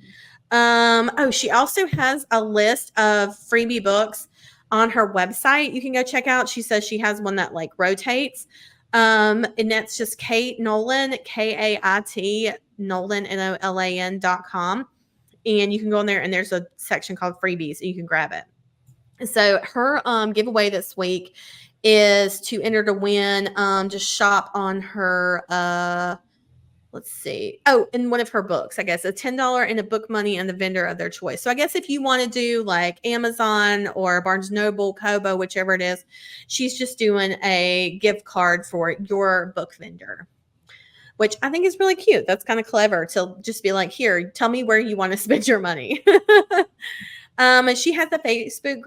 She also has a list of freebie books on her website you can go check out. She says she has one that like rotates. And that's just Kait Nolan, Kait Nolan, NOLAN.com. And you can go in there and there's a section called freebies and you can grab it. So her giveaway this week is to enter to win. Just shop on her let's see. In one of her books, I guess, a $10 and a book money and the vendor of their choice. So I guess if you want to do like Amazon or Barnes & Noble, Kobo, whichever it is, she's just doing a gift card for your book vendor, which I think is really cute. That's kind of clever to just be like, here, tell me where you want to spend your money. And she has a Facebook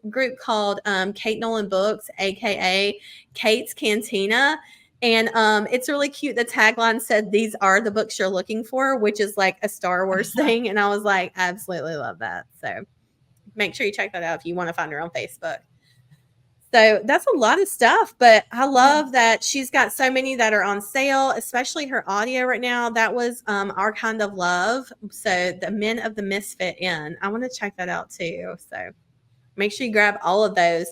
group called Kait Nolan Books, aka Kait's Cantina. And it's really cute. The tagline said, "These are the books you're looking for," which is like a Star Wars thing. And I was like, I absolutely love that. So make sure you check that out if you want to find her on Facebook. So that's a lot of stuff, but I love that she's got so many that are on sale, especially her audio right now. That was Our Kind of Love. So the Men of the Misfit Inn. I want to check that out too. So make sure you grab all of those.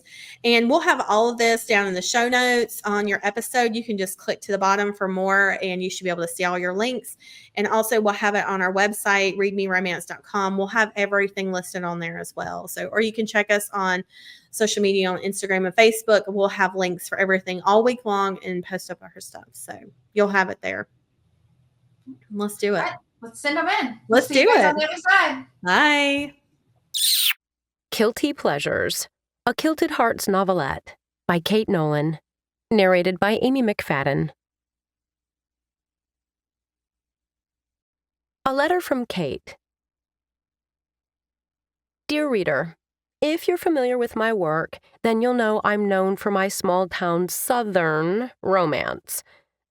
And we'll have all of this down in the show notes on your episode. You can just click to the bottom for more and you should be able to see all your links. And also we'll have it on our website, readmeromance.com. We'll have everything listed on there as well. So, or you can check us on social media on Instagram and Facebook. We'll have links for everything all week long and post up our stuff. So you'll have it there. Let's do it. Right, let's send them in. Let's do it. On the other side. Bye. Kilty Pleasures, a Kilted Hearts novelette by Kait Nolan, narrated by Amy McFadden. A letter from Kait. Dear reader, if you're familiar with my work, then you'll know I'm known for my small-town southern romance.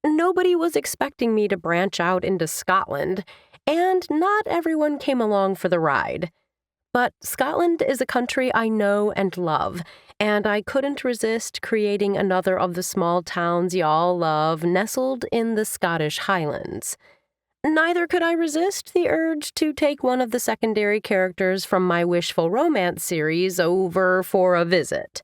Nobody was expecting me to branch out into Scotland, and not everyone came along for the ride. But Scotland is a country I know and love, and I couldn't resist creating another of the small towns y'all love nestled in the Scottish Highlands. Neither could I resist the urge to take one of the secondary characters from my Wishful Romance series over for a visit.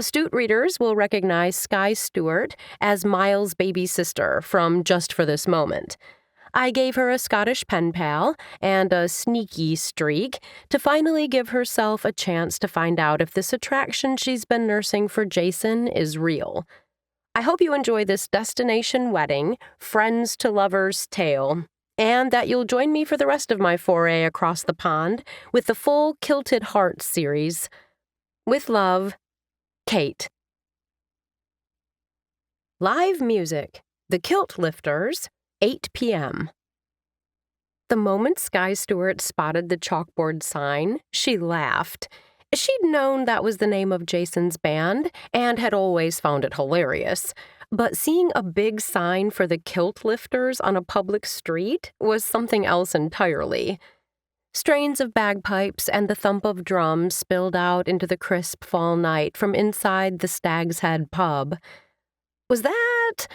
Astute readers will recognize Skye Stuart as Miles' baby sister from Just for This Moment. I gave her a Scottish pen pal and a sneaky streak to finally give herself a chance to find out if this attraction she's been nursing for Jason is real. I hope you enjoy this destination wedding, friends to lovers tale, and that you'll join me for the rest of my foray across the pond with the full Kilted Hearts series. With love, Kait. Live music, The Kilt Lifters, 8 p.m. The moment Skye Stuart spotted the chalkboard sign, she laughed. She'd known that was the name of Jason's band and had always found it hilarious. But seeing a big sign for the Kilt Lifters on a public street was something else entirely. Strains of bagpipes and the thump of drums spilled out into the crisp fall night from inside the Stag's Head pub. Was that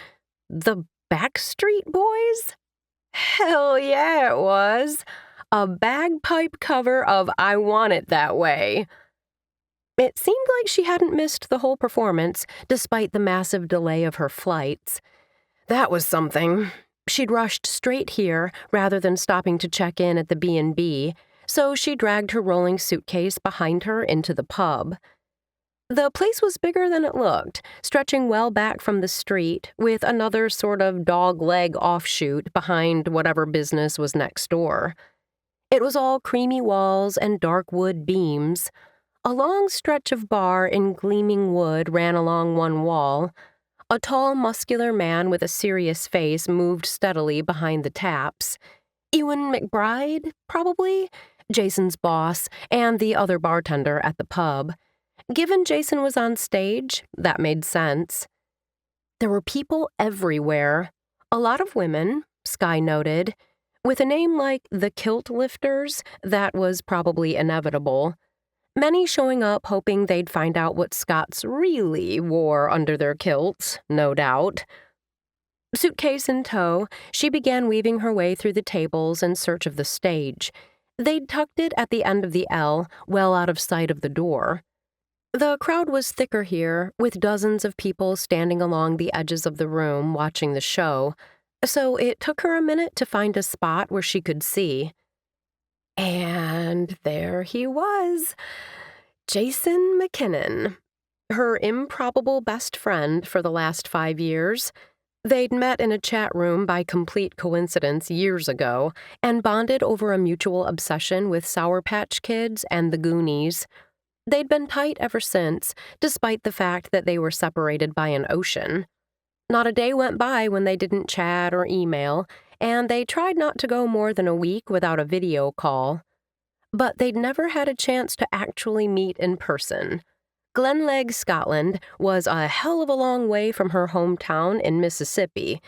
the Backstreet Boys? Hell yeah, it was. A bagpipe cover of I Want It That Way. It seemed like she hadn't missed the whole performance, despite the massive delay of her flights. That was something. She'd rushed straight here rather than stopping to check in at the B&B, so she dragged her rolling suitcase behind her into the pub. The place was bigger than it looked, stretching well back from the street, with another sort of dog-leg offshoot behind whatever business was next door. It was all creamy walls and dark wood beams. A long stretch of bar in gleaming wood ran along one wall. A tall, muscular man with a serious face moved steadily behind the taps. Ewan McBride, probably, Jason's boss, and the other bartender at the pub. Given Jason was on stage, that made sense. There were people everywhere. A lot of women, Skye noted. With a name like the Kilt Lifters, that was probably inevitable. Many showing up hoping they'd find out what Scots really wore under their kilts, no doubt. Suitcase in tow, she began weaving her way through the tables in search of the stage. They'd tucked it at the end of the L, well out of sight of the door. The crowd was thicker here, with dozens of people standing along the edges of the room watching the show, so it took her a minute to find a spot where she could see. And there he was, Jason McKinnon, her improbable best friend for the last 5 years. They'd met in a chat room by complete coincidence years ago and bonded over a mutual obsession with Sour Patch Kids and the Goonies. They'd been tight ever since, despite the fact that they were separated by an ocean. Not a day went by when they didn't chat or email, and they tried not to go more than a week without a video call. But they'd never had a chance to actually meet in person. Glenlegg, Scotland, was a hell of a long way from her hometown in Mississippi.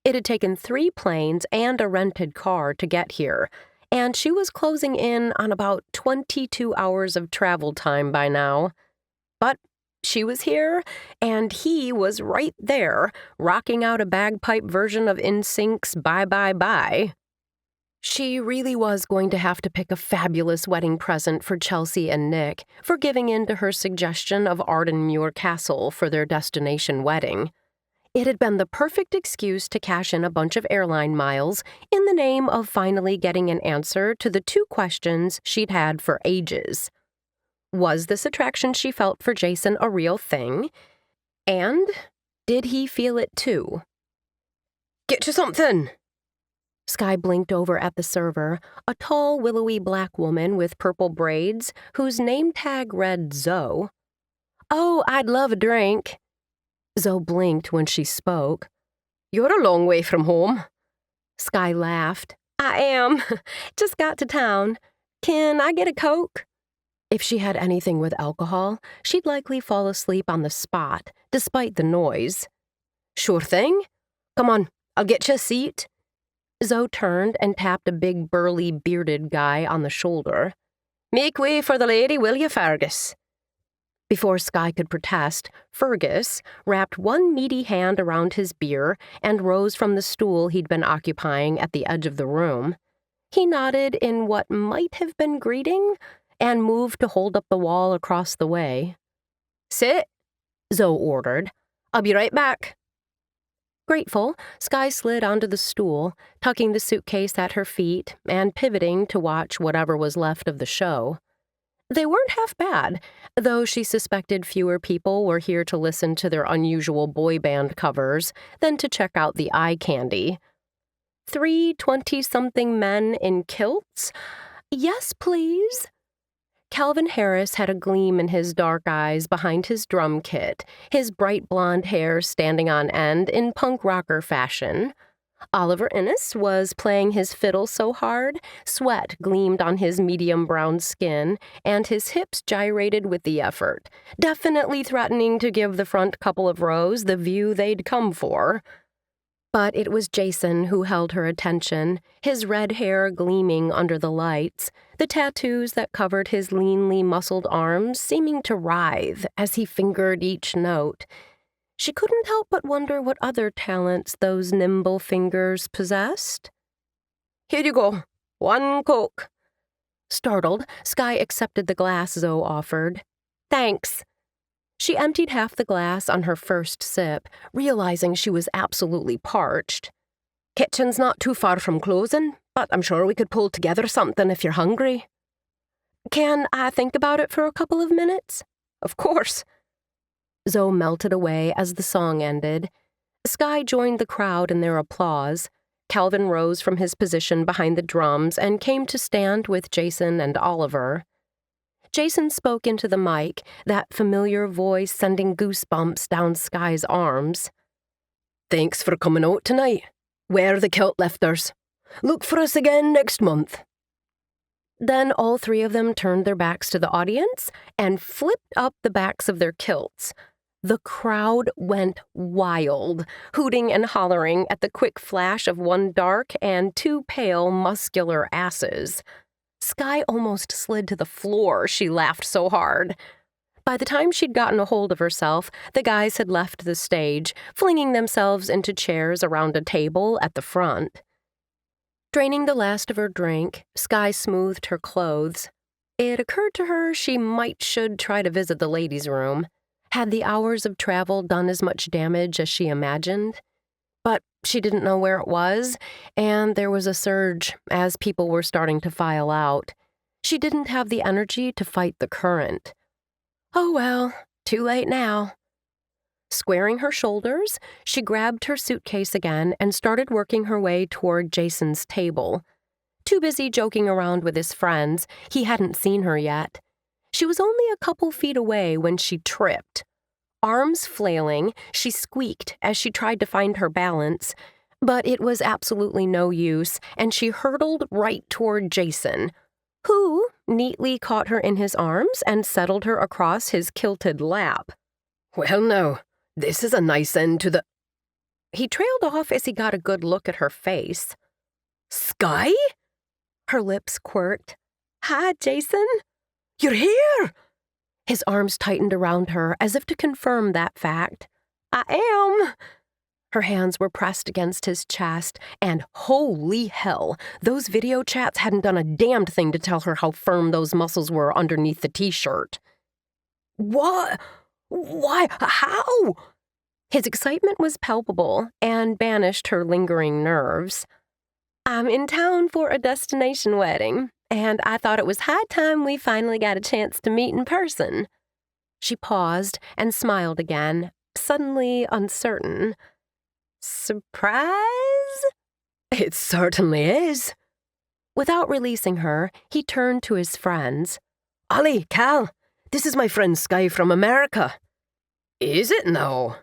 It had taken 3 planes and a rented car to get here, and she was closing in on about 22 hours of travel time by now. But she was here, and he was right there, rocking out a bagpipe version of NSYNC's Bye Bye Bye. She really was going to have to pick a fabulous wedding present for Chelsea and Nick for giving in to her suggestion of Ardenmuir Castle for their destination wedding. It had been the perfect excuse to cash in a bunch of airline miles in the name of finally getting an answer to the 2 questions she'd had for ages. Was this attraction she felt for Jason a real thing? And did he feel it too? "Get you something!" Skye blinked over at the server, a tall, willowy black woman with purple braids whose name tag read Zoe. "Oh, I'd love a drink." Zoe blinked when she spoke. "You're a long way from home." Skye laughed. "I am. Just got to town. Can I get a Coke?" If she had anything with alcohol, she'd likely fall asleep on the spot, despite the noise. "Sure thing. Come on, I'll get you a seat." Zoe turned and tapped a big, burly, bearded guy on the shoulder. "Make way for the lady, will you, Fergus?" Before Skye could protest, Fergus wrapped one meaty hand around his beer and rose from the stool he'd been occupying at the edge of the room. He nodded in what might have been greeting and moved to hold up the wall across the way. "Sit," Zoe ordered. "I'll be right back." Grateful, Skye slid onto the stool, tucking the suitcase at her feet and pivoting to watch whatever was left of the show. They weren't half bad, though she suspected fewer people were here to listen to their unusual boy band covers than to check out the eye candy. 3 20-something men in kilts? Yes, please. Calvin Harris had a gleam in his dark eyes behind his drum kit, his bright blonde hair standing on end in punk rocker fashion. Oliver Innes was playing his fiddle so hard, sweat gleamed on his medium brown skin, and his hips gyrated with the effort, definitely threatening to give the front couple of rows the view they'd come for. But it was Jason who held her attention, his red hair gleaming under the lights, the tattoos that covered his leanly muscled arms seeming to writhe as he fingered each note. She couldn't help but wonder what other talents those nimble fingers possessed. "Here you go. 1 Coke." Startled, Skye accepted the glass Zoe offered. "Thanks." She emptied half the glass on her first sip, realizing she was absolutely parched. "Kitchen's not too far from closing, but I'm sure we could pull together something if you're hungry." "Can I think about it for a couple of minutes?" "Of course." Zoe melted away as the song ended. Skye joined the crowd in their applause. Calvin rose from his position behind the drums and came to stand with Jason and Oliver. Jason spoke into the mic, that familiar voice sending goosebumps down Skye's arms. "Thanks for coming out tonight. We're the Kilt Lifters. Look for us again next month." Then all 3 of them turned their backs to the audience and flipped up the backs of their kilts. The crowd went wild, hooting and hollering at the quick flash of 1 dark and 2 pale, muscular asses. Skye almost slid to the floor, she laughed so hard. By the time she'd gotten a hold of herself, the guys had left the stage, flinging themselves into chairs around a table at the front. Draining the last of her drink, Skye smoothed her clothes. It occurred to her she should try to visit the ladies' room. Had the hours of travel done as much damage as she imagined? But she didn't know where it was, and there was a surge as people were starting to file out. She didn't have the energy to fight the current. Oh well, too late now. Squaring her shoulders, she grabbed her suitcase again and started working her way toward Jason's table. Too busy joking around with his friends, he hadn't seen her yet. She was only a couple feet away when she tripped. Arms flailing, she squeaked as she tried to find her balance, but it was absolutely no use, and she hurtled right toward Jason, who neatly caught her in his arms and settled her across his kilted lap. "Well, now, this is a nice end to the—" He trailed off as he got a good look at her face. "Skye?" Her lips quirked. "Hi, Jason." "You're here!" His arms tightened around her as if to confirm that fact. "I am." Her hands were pressed against his chest, and holy hell, those video chats hadn't done a damned thing to tell her how firm those muscles were underneath the t-shirt. "What? Why? How?" His excitement was palpable and banished her lingering nerves. "I'm in town for a destination wedding, and I thought it was high time we finally got a chance to meet in person." She paused and smiled again, suddenly uncertain. "Surprise?" "It certainly is." Without releasing her, he turned to his friends. "Ollie, Cal, this is my friend Skye from America." "Is it now?"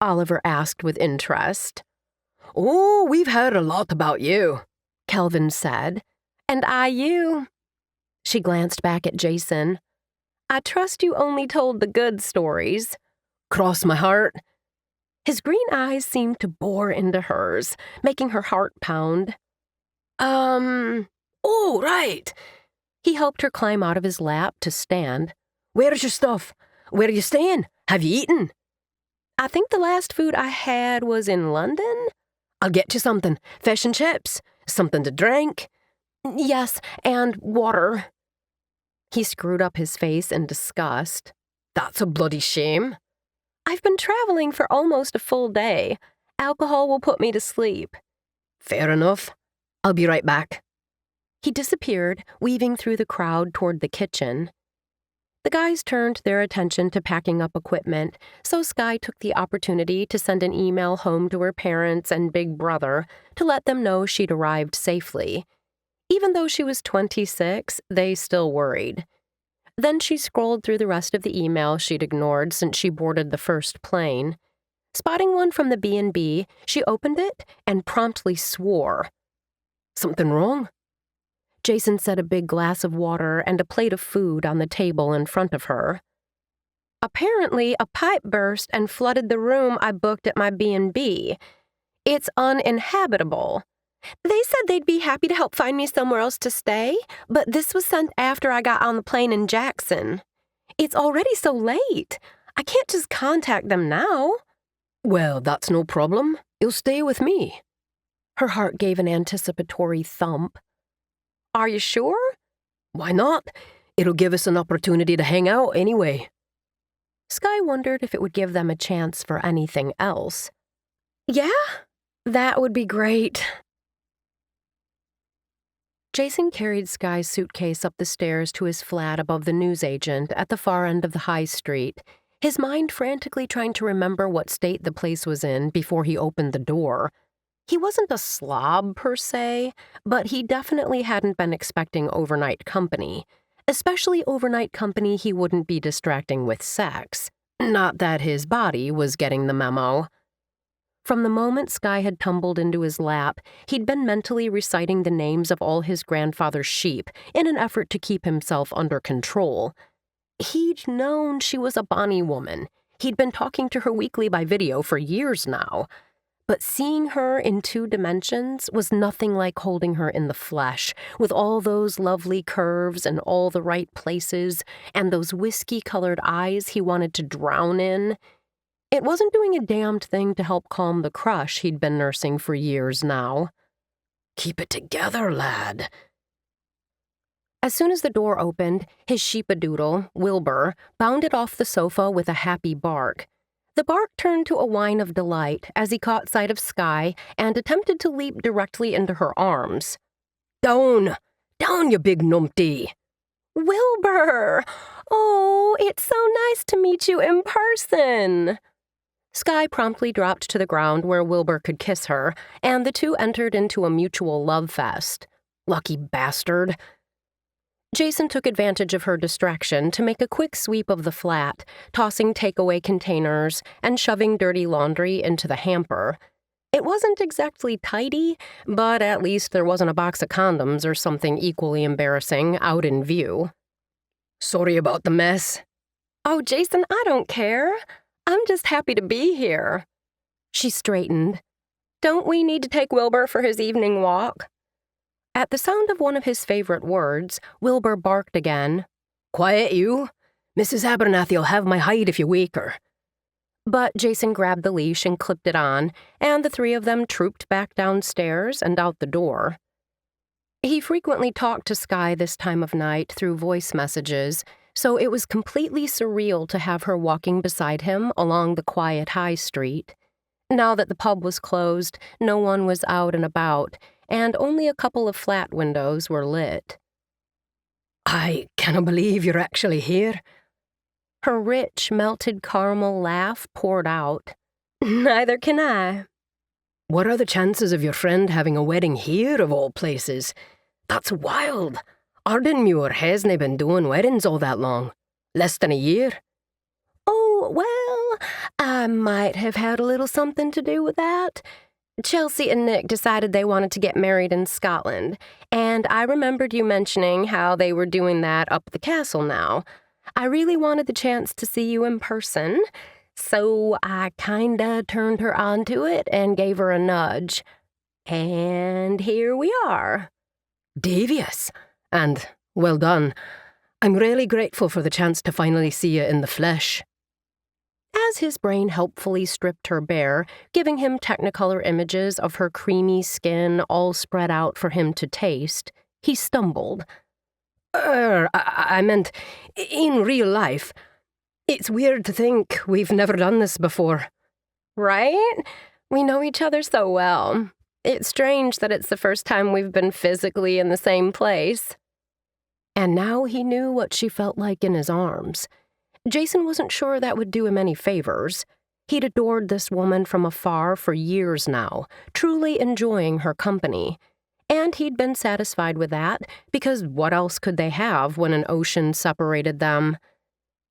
Oliver asked with interest. "Oh, we've heard a lot about you," Kelvin said. "And I you." She glanced back at Jason. "I trust you only told the good stories." "Cross my heart." His green eyes seemed to bore into hers, making her heart pound. Oh, right." He helped her climb out of his lap to stand. "Where's your stuff? Where are you staying? Have you eaten?" "I think the last food I had was in London." "I'll get you something. Fish and chips. Something to drink." "Yes, and water." He screwed up his face in disgust. "That's a bloody shame." I've been traveling for almost a full day. Alcohol will put me to sleep. Fair enough. I'll be right back. He disappeared, weaving through the crowd toward the kitchen. The guys turned their attention to packing up equipment, so Skye took the opportunity to send an email home to her parents and big brother to let them know she'd arrived safely. Even though she was 26, they still worried. Then she scrolled through the rest of the email she'd ignored since she boarded the first plane. Spotting one from the B&B, she opened it and promptly swore. Something wrong? Jason set a big glass of water and a plate of food on the table in front of her. Apparently, a pipe burst and flooded the room I booked at my B&B. It's uninhabitable. They said they'd be happy to help find me somewhere else to stay, but this was sent after I got on the plane in Jackson. It's already so late. I can't just contact them now. Well, that's no problem. You'll stay with me. Her heart gave an anticipatory thump. Are you sure? Why not? It'll give us an opportunity to hang out anyway. Skye wondered if it would give them a chance for anything else. Yeah, that would be great. Jason carried Skye's suitcase up the stairs to his flat above the newsagent at the far end of the high street, his mind frantically trying to remember what state the place was in before he opened the door. He wasn't a slob per se, but he definitely hadn't been expecting overnight company, especially overnight company he wouldn't be distracting with sex. Not that his body was getting the memo. From the moment Skye had tumbled into his lap, he'd been mentally reciting the names of all his grandfather's sheep in an effort to keep himself under control. He'd known she was a bonny woman. He'd been talking to her weekly by video for years now. But seeing her in 2 dimensions was nothing like holding her in the flesh, with all those lovely curves and all the right places, and those whiskey-colored eyes he wanted to drown in. It wasn't doing a damned thing to help calm the crush he'd been nursing for years now. Keep it together, lad. As soon as the door opened, his sheepadoodle, Wilbur, bounded off the sofa with a happy bark. The bark turned to a whine of delight as he caught sight of Skye and attempted to leap directly into her arms. Down! Down, you big numpty! Wilbur! Oh, it's so nice to meet you in person! Skye promptly dropped to the ground where Wilbur could kiss her, and the two entered into a mutual love fest. Lucky bastard. Jason took advantage of her distraction to make a quick sweep of the flat, tossing takeaway containers and shoving dirty laundry into the hamper. It wasn't exactly tidy, but at least there wasn't a box of condoms or something equally embarrassing out in view. Sorry about the mess. Oh, Jason, I don't care. I'm just happy to be here. She straightened. Don't we need to take Wilbur for his evening walk? At the sound of one of his favorite words, Wilbur barked again. Quiet, you. Mrs. Abernathy'll have my hide if you wake her. But Jason grabbed the leash and clipped it on, and the 3 of them trooped back downstairs and out the door. He frequently talked to Skye this time of night through voice messages, so it was completely surreal to have her walking beside him along the quiet high street. Now that the pub was closed, no one was out and about, and only a couple of flat windows were lit. I cannot believe you're actually here. Her rich, melted caramel laugh poured out. Neither can I. What are the chances of your friend having a wedding here, of all places? That's wild. Ardenmuir hasn't been doing weddings all that long. Less than a year. Oh, well, I might have had a little something to do with that. Chelsea and Nick decided they wanted to get married in Scotland, and I remembered you mentioning how they were doing that up at the castle now. I really wanted the chance to see you in person, so I kinda turned her onto it and gave her a nudge. And here we are. Devious. And well done. I'm really grateful for the chance to finally see you in the flesh. As his brain helpfully stripped her bare, giving him technicolor images of her creamy skin all spread out for him to taste, he stumbled. I meant, in real life, It's weird to think we've never done this before. Right? We know each other so well. It's strange that it's the first time we've been physically in the same place. And now he knew what she felt like in his arms. Jason wasn't sure that would do him any favors. He'd adored this woman from afar for years now, truly enjoying her company. And he'd been satisfied with that, because what else could they have when an ocean separated them?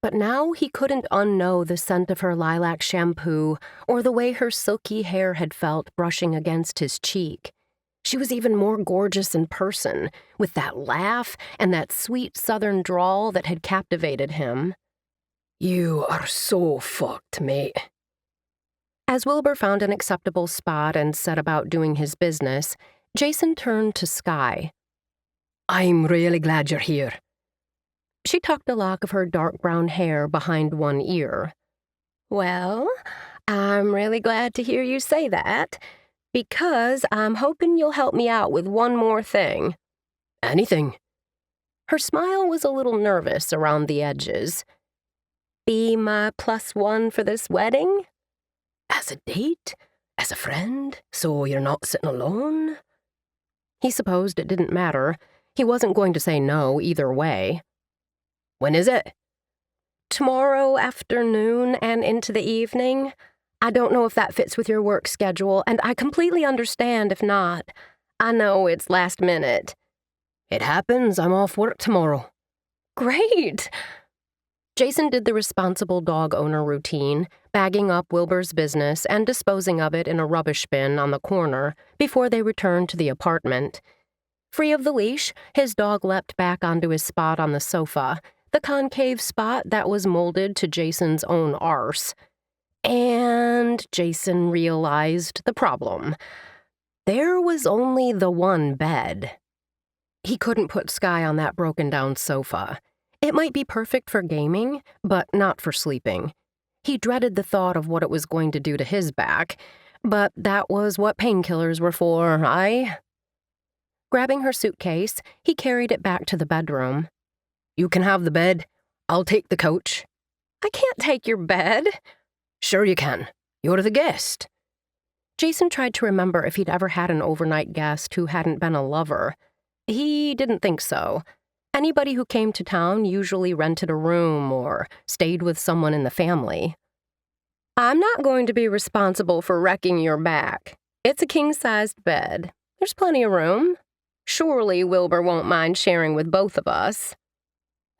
But now he couldn't unknow the scent of her lilac shampoo or the way her silky hair had felt brushing against his cheek. She was even more gorgeous in person, with that laugh and that sweet southern drawl that had captivated him. You are so fucked, mate. As Wilbur found an acceptable spot and set about doing his business, Jason turned to Skye. I'm really glad you're here. She tucked a lock of her dark brown hair behind one ear. Well, I'm really glad to hear you say that, because I'm hoping you'll help me out with one more thing. Anything. Her smile was a little nervous around the edges. Be my +1 for this wedding? As a date? As a friend? So you're not sitting alone? He supposed it didn't matter. He wasn't going to say no either way. When is it? Tomorrow afternoon and into the evening. I don't know if that fits with your work schedule, and I completely understand if not. I know it's last minute. It happens. I'm off work tomorrow. Great! Jason did the responsible dog owner routine, bagging up Wilbur's business and disposing of it in a rubbish bin on the corner before they returned to the apartment. Free of the leash, his dog leapt back onto his spot on the sofa, the concave spot that was molded to Jason's own arse. And Jason realized the problem. There was only the one bed. He couldn't put Skye on that broken-down sofa. It might be perfect for gaming, but not for sleeping. He dreaded the thought of what it was going to do to his back, but that was what painkillers were for, Grabbing her suitcase, he carried it back to the bedroom. You can have the bed. I'll take the couch. I can't take your bed. Sure you can. You're the guest. Jason tried to remember if he'd ever had an overnight guest who hadn't been a lover. He didn't think so. Anybody who came to town usually rented a room or stayed with someone in the family. I'm not going to be responsible for wrecking your back. It's a king-sized bed. There's plenty of room. Surely Wilbur won't mind sharing with both of us.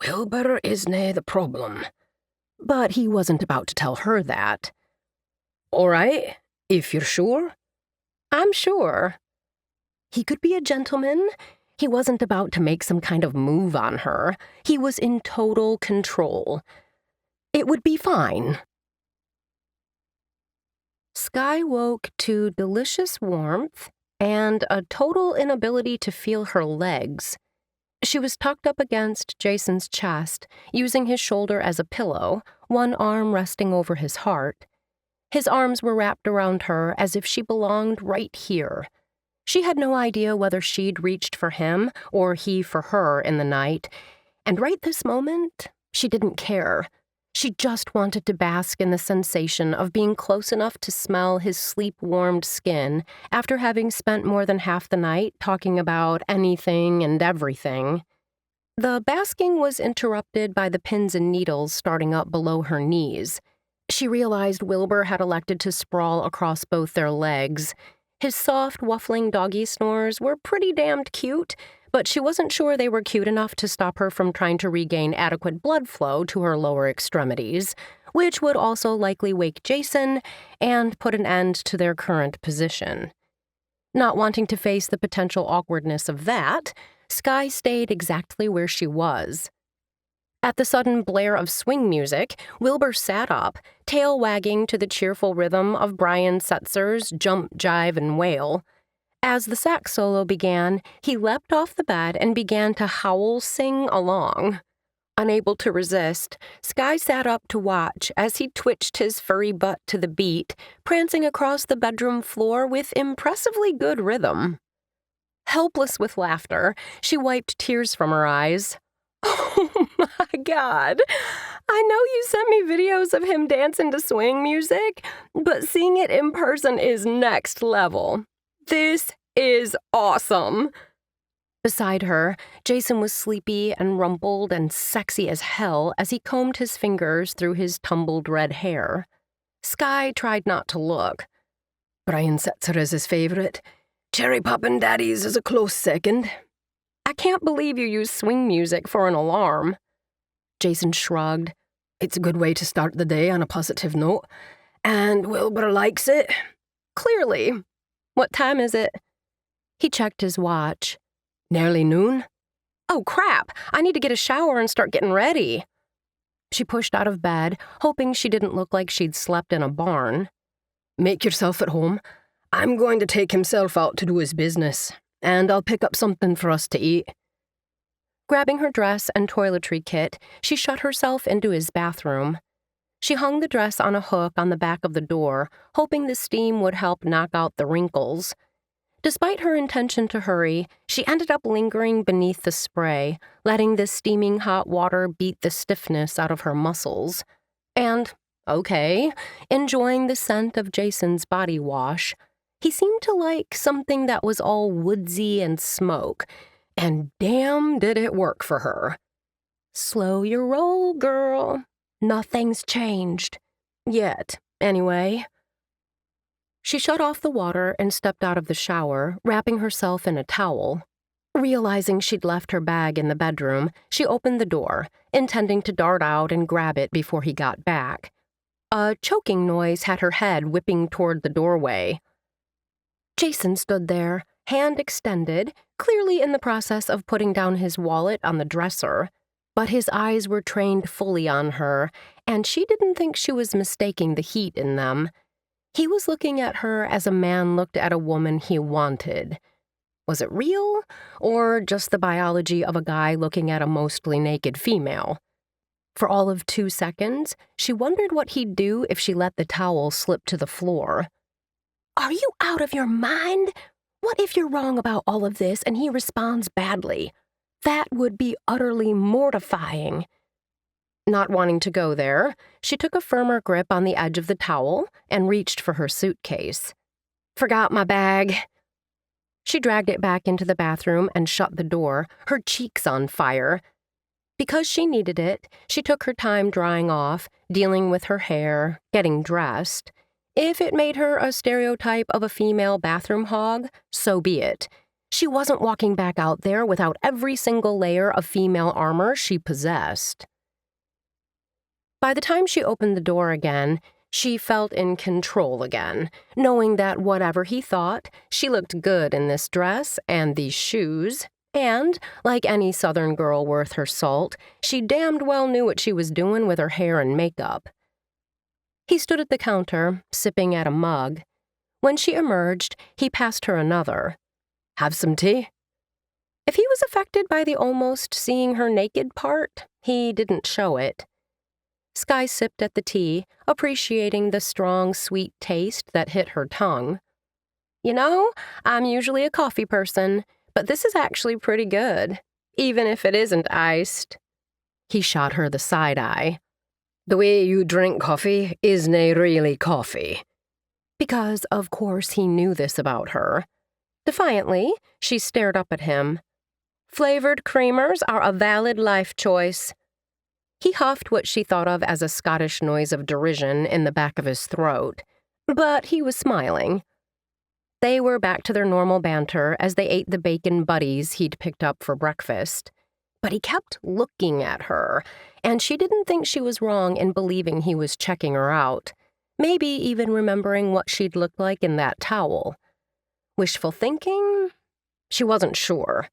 Wilbur isn't the problem. But he wasn't about to tell her that. All right, if you're sure. I'm sure. He could be a gentleman. He wasn't about to make some kind of move on her. He was in total control. It would be fine. Skye woke to delicious warmth and a total inability to feel her legs. She was tucked up against Jason's chest, using his shoulder as a pillow, one arm resting over his heart. His arms were wrapped around her as if she belonged right here. She had no idea whether she'd reached for him or he for her in the night, and right this moment, she didn't care. She just wanted to bask in the sensation of being close enough to smell his sleep-warmed skin after having spent more than half the night talking about anything and everything. The basking was interrupted by the pins and needles starting up below her knees. She realized Wilbur had elected to sprawl across both their legs. His soft, waffling doggy snores were pretty damned cute, but she wasn't sure they were cute enough to stop her from trying to regain adequate blood flow to her lower extremities, which would also likely wake Jason and put an end to their current position. Not wanting to face the potential awkwardness of that, Skye stayed exactly where she was. At the sudden blare of swing music, Wilbur sat up, tail wagging to the cheerful rhythm of Brian Setzer's Jump, Jive, and Wail. As the sax solo began, he leapt off the bed and began to howl-sing along. Unable to resist, Skye sat up to watch as he twitched his furry butt to the beat, prancing across the bedroom floor with impressively good rhythm. Helpless with laughter, she wiped tears from her eyes. Oh my God, I know you sent me videos of him dancing to swing music, but seeing it in person is next level. This is awesome. Beside her, Jason was sleepy and rumpled and sexy as hell as he combed his fingers through his tumbled red hair. Skye tried not to look. Brian Setzer is his favorite. Cherry Poppin' Daddies is a close second. I can't believe you use swing music for an alarm. Jason shrugged. It's a good way to start the day on a positive note. And Wilbur likes it. Clearly. What time is it? He checked his watch. Nearly noon. Oh, crap. I need to get a shower and start getting ready. She pushed out of bed, hoping she didn't look like she'd slept in a barn. Make yourself at home. I'm going to take himself out to do his business, and I'll pick up something for us to eat. Grabbing her dress and toiletry kit, she shut herself into his bathroom. She hung the dress on a hook on the back of the door, hoping the steam would help knock out the wrinkles. Despite her intention to hurry, she ended up lingering beneath the spray, letting the steaming hot water beat the stiffness out of her muscles. And, okay, enjoying the scent of Jason's body wash. He seemed to like something that was all woodsy and smoke, and damn did it work for her. Slow your roll, girl. Nothing's changed. Yet, anyway. She shut off the water and stepped out of the shower, wrapping herself in a towel. Realizing she'd left her bag in the bedroom, she opened the door, intending to dart out and grab it before he got back. A choking noise had her head whipping toward the doorway. Jason stood there, hand extended, clearly in the process of putting down his wallet on the dresser, but his eyes were trained fully on her, and she didn't think she was mistaking the heat in them. He was looking at her as a man looked at a woman he wanted. Was it real, or just the biology of a guy looking at a mostly naked female? For all of 2 seconds, she wondered what he'd do if she let the towel slip to the floor. Are you out of your mind? What if you're wrong about all of this and he responds badly? That would be utterly mortifying. Not wanting to go there, she took a firmer grip on the edge of the towel and reached for her suitcase. Forgot my bag. She dragged it back into the bathroom and shut the door, her cheeks on fire. Because she needed it, she took her time drying off, dealing with her hair, getting dressed. If it made her a stereotype of a female bathroom hog, so be it. She wasn't walking back out there without every single layer of female armor she possessed. By the time she opened the door again, she felt in control again, knowing that whatever he thought, she looked good in this dress and these shoes, and, like any Southern girl worth her salt, she damned well knew what she was doing with her hair and makeup. He stood at the counter, sipping at a mug. When she emerged, he passed her another. Have some tea? If he was affected by the almost seeing her naked part, he didn't show it. Skye sipped at the tea, appreciating the strong, sweet taste that hit her tongue. You know, I'm usually a coffee person, but this is actually pretty good, even if it isn't iced. He shot her the side eye. The way you drink coffee isn't really coffee. Because, of course, he knew this about her. Defiantly, she stared up at him. Flavored creamers are a valid life choice. He huffed what she thought of as a Scottish noise of derision in the back of his throat, but he was smiling. They were back to their normal banter as they ate the bacon buddies he'd picked up for breakfast. But he kept looking at her, and she didn't think she was wrong in believing he was checking her out, maybe even remembering what she'd looked like in that towel. Wishful thinking? She wasn't sure.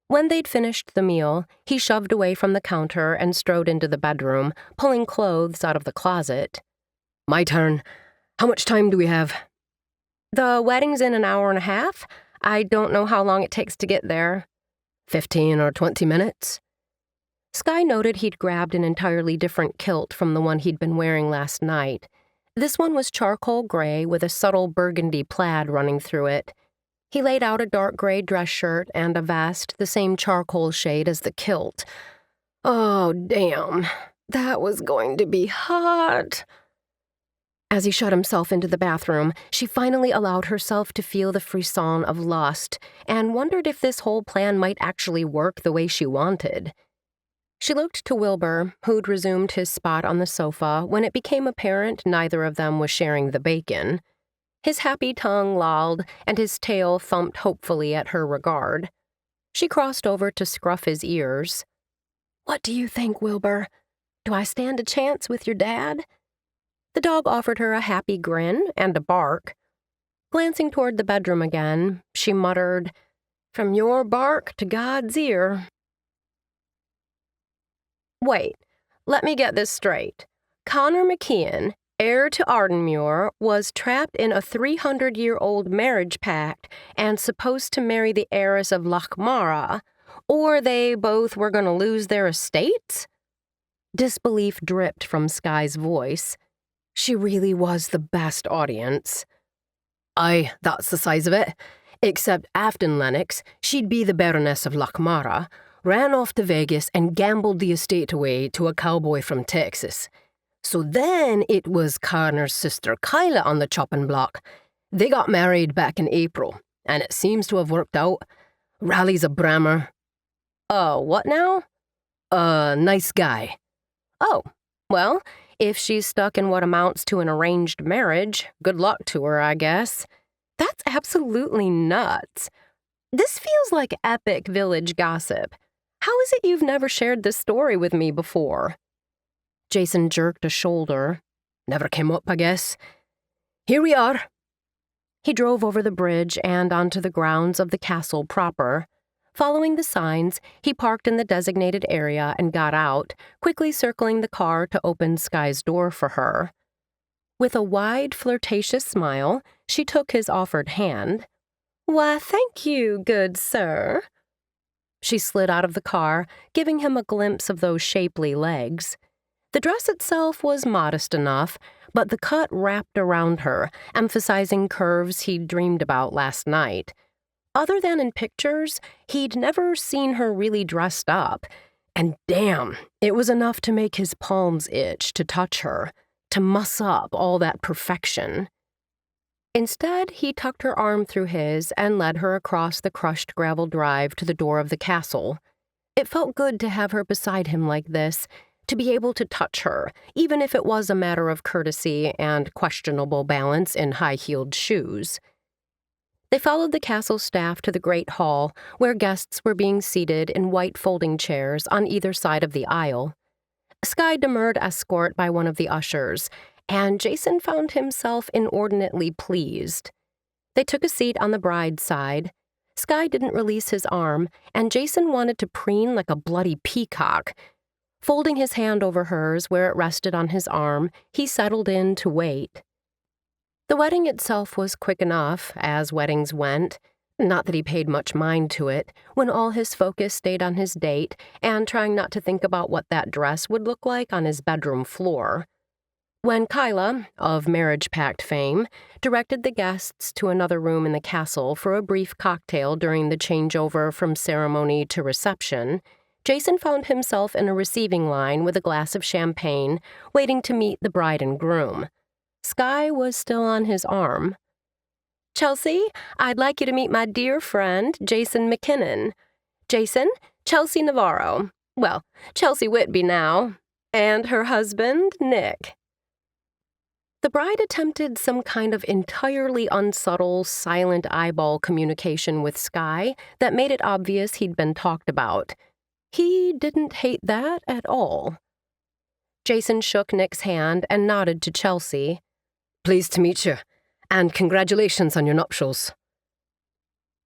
When they'd finished the meal, he shoved away from the counter and strode into the bedroom, pulling clothes out of the closet. My turn. How much time do we have? The wedding's in an hour and a half. I don't know how long it takes to get there. 15 or 20 minutes? Skye noted he'd grabbed an entirely different kilt from the one he'd been wearing last night. This one was charcoal gray with a subtle burgundy plaid running through it. He laid out a dark gray dress shirt and a vest the same charcoal shade as the kilt. Oh, damn. That was going to be hot. As he shut himself into the bathroom, she finally allowed herself to feel the frisson of lust and wondered if this whole plan might actually work the way she wanted. She looked to Wilbur, who'd resumed his spot on the sofa when it became apparent neither of them was sharing the bacon. His happy tongue lolled, and his tail thumped hopefully at her regard. She crossed over to scruff his ears. "What do you think, Wilbur? Do I stand a chance with your dad?" The dog offered her a happy grin and a bark. Glancing toward the bedroom again, she muttered, "From your bark to God's ear." Wait, let me get this straight. Connor McKinnon, heir to Ardenmuir, was trapped in a 300-year-old marriage pact and supposed to marry the heiress of Lochmara, or they both were going to lose their estates? Disbelief dripped from Skye's voice. She really was the best audience. Aye, that's the size of it. Except Afton Lennox, she'd be the Baroness of Lochmara, ran off to Vegas and gambled the estate away to a cowboy from Texas. So then it was Connor's sister Kyla on the chopping block. They got married back in April, and it seems to have worked out. Raleigh's a Brammer. What now? Nice guy. Oh, well, if she's stuck in what amounts to an arranged marriage, good luck to her, I guess. That's absolutely nuts. This feels like epic village gossip. How is it you've never shared this story with me before? Jason jerked a shoulder. Never came up, I guess. Here we are. He drove over the bridge and onto the grounds of the castle proper. Following the signs, he parked in the designated area and got out, quickly circling the car to open Skye's door for her. With a wide, flirtatious smile, she took his offered hand. "Why, thank you, good sir." She slid out of the car, giving him a glimpse of those shapely legs. The dress itself was modest enough, but the cut wrapped around her, emphasizing curves he'd dreamed about last night. Other than in pictures, he'd never seen her really dressed up, and damn, it was enough to make his palms itch to touch her, to muss up all that perfection. Instead, he tucked her arm through his and led her across the crushed gravel drive to the door of the castle. It felt good to have her beside him like this, to be able to touch her, even if it was a matter of courtesy and questionable balance in high-heeled shoes. They followed the castle staff to the great hall, where guests were being seated in white folding chairs on either side of the aisle. Skye demurred escort by one of the ushers, and Jason found himself inordinately pleased. They took a seat on the bride's side. Skye didn't release his arm, and Jason wanted to preen like a bloody peacock. Folding his hand over hers where it rested on his arm, he settled in to wait. The wedding itself was quick enough, as weddings went. Not that he paid much mind to it, when all his focus stayed on his date and trying not to think about what that dress would look like on his bedroom floor. When Kyla, of Marriage Pact fame, directed the guests to another room in the castle for a brief cocktail during the changeover from ceremony to reception, Jason found himself in a receiving line with a glass of champagne, waiting to meet the bride and groom. Skye was still on his arm. "Chelsea, I'd like you to meet my dear friend, Jason McKinnon. Jason, Chelsea Navarro. Well, Chelsea Whitby now. And her husband, Nick." The bride attempted some kind of entirely unsubtle, silent eyeball communication with Skye that made it obvious he'd been talked about. He didn't hate that at all. Jason shook Nick's hand and nodded to Chelsea. "Pleased to meet you, and congratulations on your nuptials."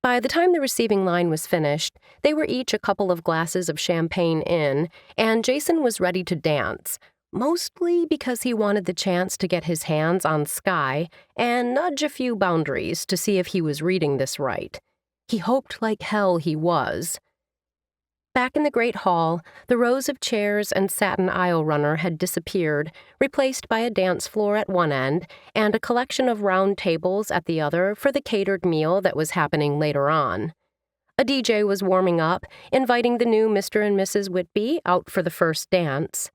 By the time the receiving line was finished, they were each a couple of glasses of champagne in, and Jason was ready to dance, mostly because he wanted the chance to get his hands on Skye and nudge a few boundaries to see if he was reading this right. He hoped like hell he was. Back in the great hall, the rows of chairs and satin aisle runner had disappeared, replaced by a dance floor at one end and a collection of round tables at the other for the catered meal that was happening later on. A DJ was warming up, inviting the new Mr. and Mrs. Whitby out for the first dance.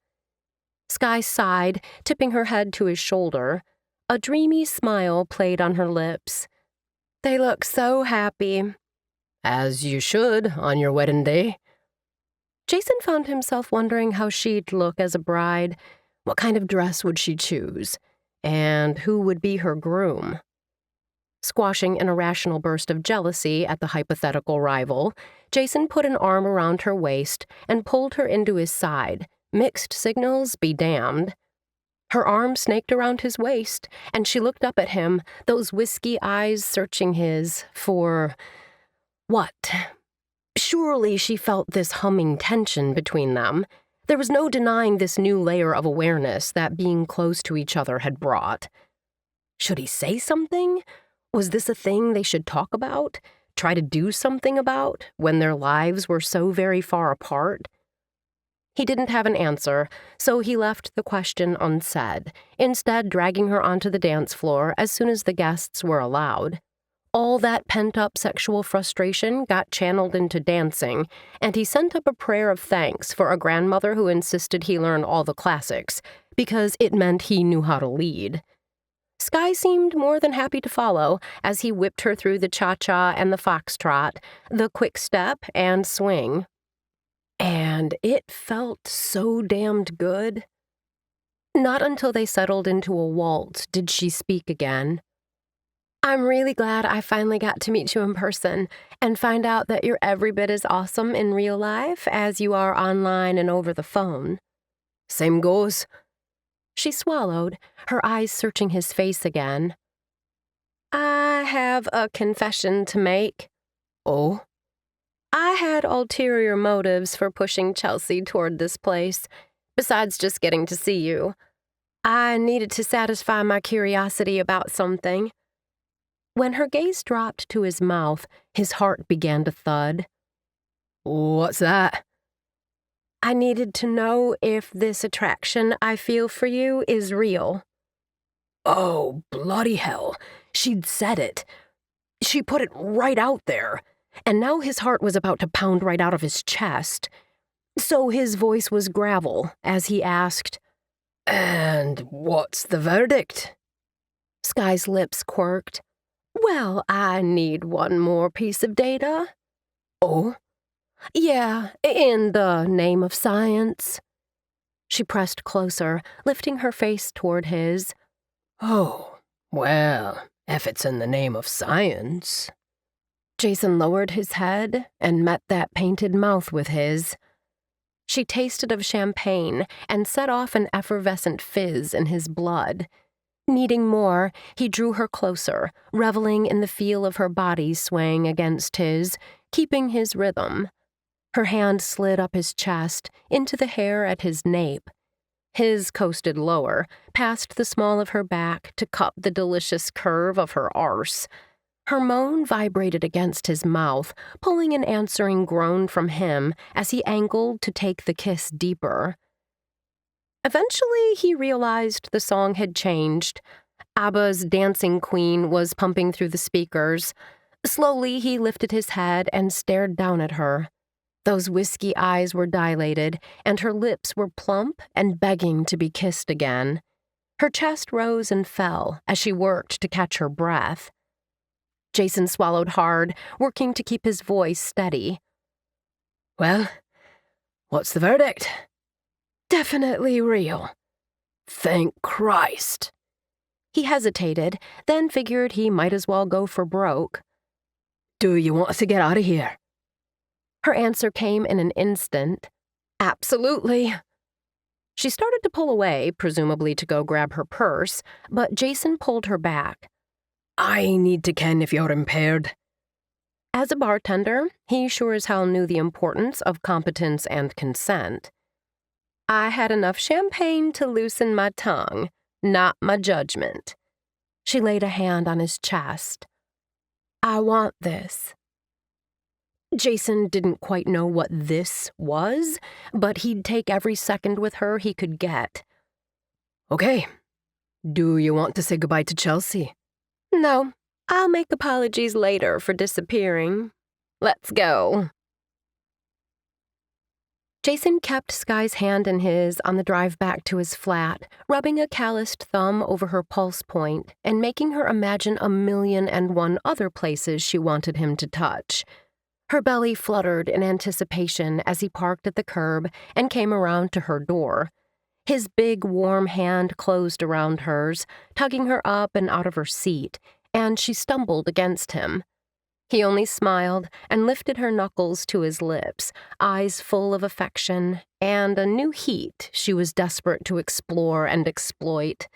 Skye sighed, tipping her head to his shoulder. A dreamy smile played on her lips. They look so happy. As you should on your wedding day. Jason found himself wondering how she'd look as a bride. What kind of dress would she choose? And who would be her groom? Squashing an irrational burst of jealousy at the hypothetical rival, Jason put an arm around her waist and pulled her into his side. Mixed signals be damned. Her arm snaked around his waist, and she looked up at him, those whiskey eyes searching his for... what? Surely she felt this humming tension between them. There was no denying this new layer of awareness that being close to each other had brought. Should he say something? Was this a thing they should talk about? Try to do something about, when their lives were so very far apart? He didn't have an answer, so he left the question unsaid, instead dragging her onto the dance floor as soon as the guests were allowed. All that pent-up sexual frustration got channeled into dancing, and he sent up a prayer of thanks for a grandmother who insisted he learn all the classics, because it meant he knew how to lead. Skye seemed more than happy to follow as he whipped her through the cha-cha and the foxtrot, the quick step and swing. And it felt so damned good. Not until they settled into a waltz did she speak again. I'm really glad I finally got to meet you in person and find out that you're every bit as awesome in real life as you are online and over the phone. Same goes. She swallowed, her eyes searching his face again. I have a confession to make. Oh? I had ulterior motives for pushing Chelsea toward this place, besides just getting to see you. I needed to satisfy my curiosity about something. When her gaze dropped to his mouth, his heart began to thud. What's that? I needed to know if this attraction I feel for you is real. Oh, bloody hell. She'd said it. She put it right out there. And now his heart was about to pound right out of his chest. So his voice was gravel as he asked, And what's the verdict? Skye's lips quirked. Well, I need one more piece of data. Oh? Yeah, in the name of science. She pressed closer, lifting her face toward his. Oh, well, if it's in the name of science. Jason lowered his head and met that painted mouth with his. She tasted of champagne and set off an effervescent fizz in his blood. Needing more, he drew her closer, reveling in the feel of her body swaying against his, keeping his rhythm. Her hand slid up his chest, into the hair at his nape. His coasted lower, past the small of her back to cup the delicious curve of her arse. Her moan vibrated against his mouth, pulling an answering groan from him as he angled to take the kiss deeper. Eventually, he realized the song had changed. ABBA's Dancing Queen was pumping through the speakers. Slowly, he lifted his head and stared down at her. Those whiskey eyes were dilated, and her lips were plump and begging to be kissed again. Her chest rose and fell as she worked to catch her breath. Jason swallowed hard, working to keep his voice steady. Well, what's the verdict? Definitely real. Thank Christ. He hesitated, then figured he might as well go for broke. Do you want us to get out of here? Her answer came in an instant. Absolutely. She started to pull away, presumably to go grab her purse, but Jason pulled her back. I need to ken if you're impaired. As a bartender, he sure as hell knew the importance of competence and consent. I had enough champagne to loosen my tongue, not my judgment. She laid a hand on his chest. I want this. Jason didn't quite know what this was, but he'd take every second with her he could get. Okay. Do you want to say goodbye to Chelsea? No, I'll make apologies later for disappearing. Let's go. Jason kept Skye's hand in his on the drive back to his flat, rubbing a calloused thumb over her pulse point and making her imagine 1,000,001 other places she wanted him to touch. Her belly fluttered in anticipation as he parked at the curb and came around to her door. His big, warm hand closed around hers, tugging her up and out of her seat, and she stumbled against him. He only smiled and lifted her knuckles to his lips, eyes full of affection and a new heat she was desperate to explore and exploit.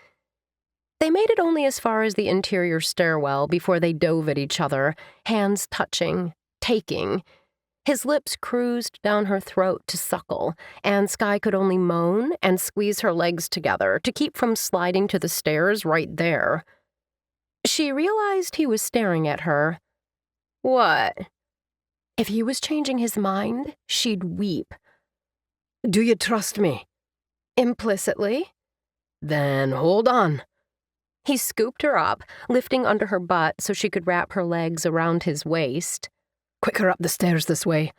They made it only as far as the interior stairwell before they dove at each other, hands touching, taking. His lips cruised down her throat to suckle, and Skye could only moan and squeeze her legs together to keep from sliding to the stairs right there. She realized he was staring at her. What? If he was changing his mind, she'd weep. Do you trust me? Implicitly. Then hold on. He scooped her up, lifting under her butt so she could wrap her legs around his waist. Quicker up the stairs this way.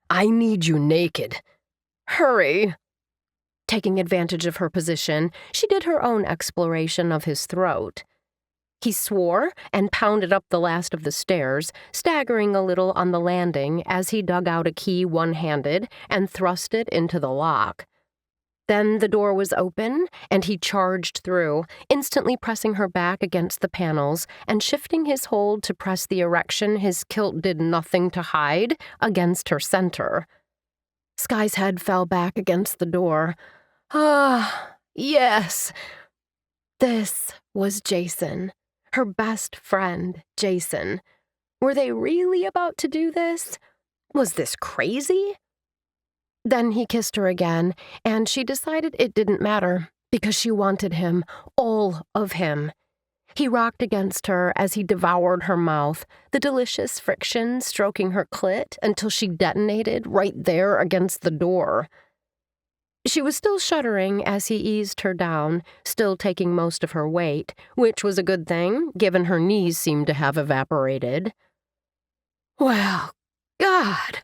I need you naked. Hurry. Taking advantage of her position, she did her own exploration of his throat. He swore and pounded up the last of the stairs, staggering a little on the landing as he dug out a key one-handed and thrust it into the lock. Then the door was open, and he charged through, instantly pressing her back against the panels and shifting his hold to press the erection his kilt did nothing to hide against her center. Skye's head fell back against the door. Ah, yes. This was Jason. Her best friend, Jason. Were they really about to do this? Was this crazy? Then he kissed her again, and she decided it didn't matter because she wanted him, all of him. He rocked against her as he devoured her mouth, the delicious friction stroking her clit until she detonated right there against the door. She was still shuddering as he eased her down, still taking most of her weight, which was a good thing, given her knees seemed to have evaporated. Well, God!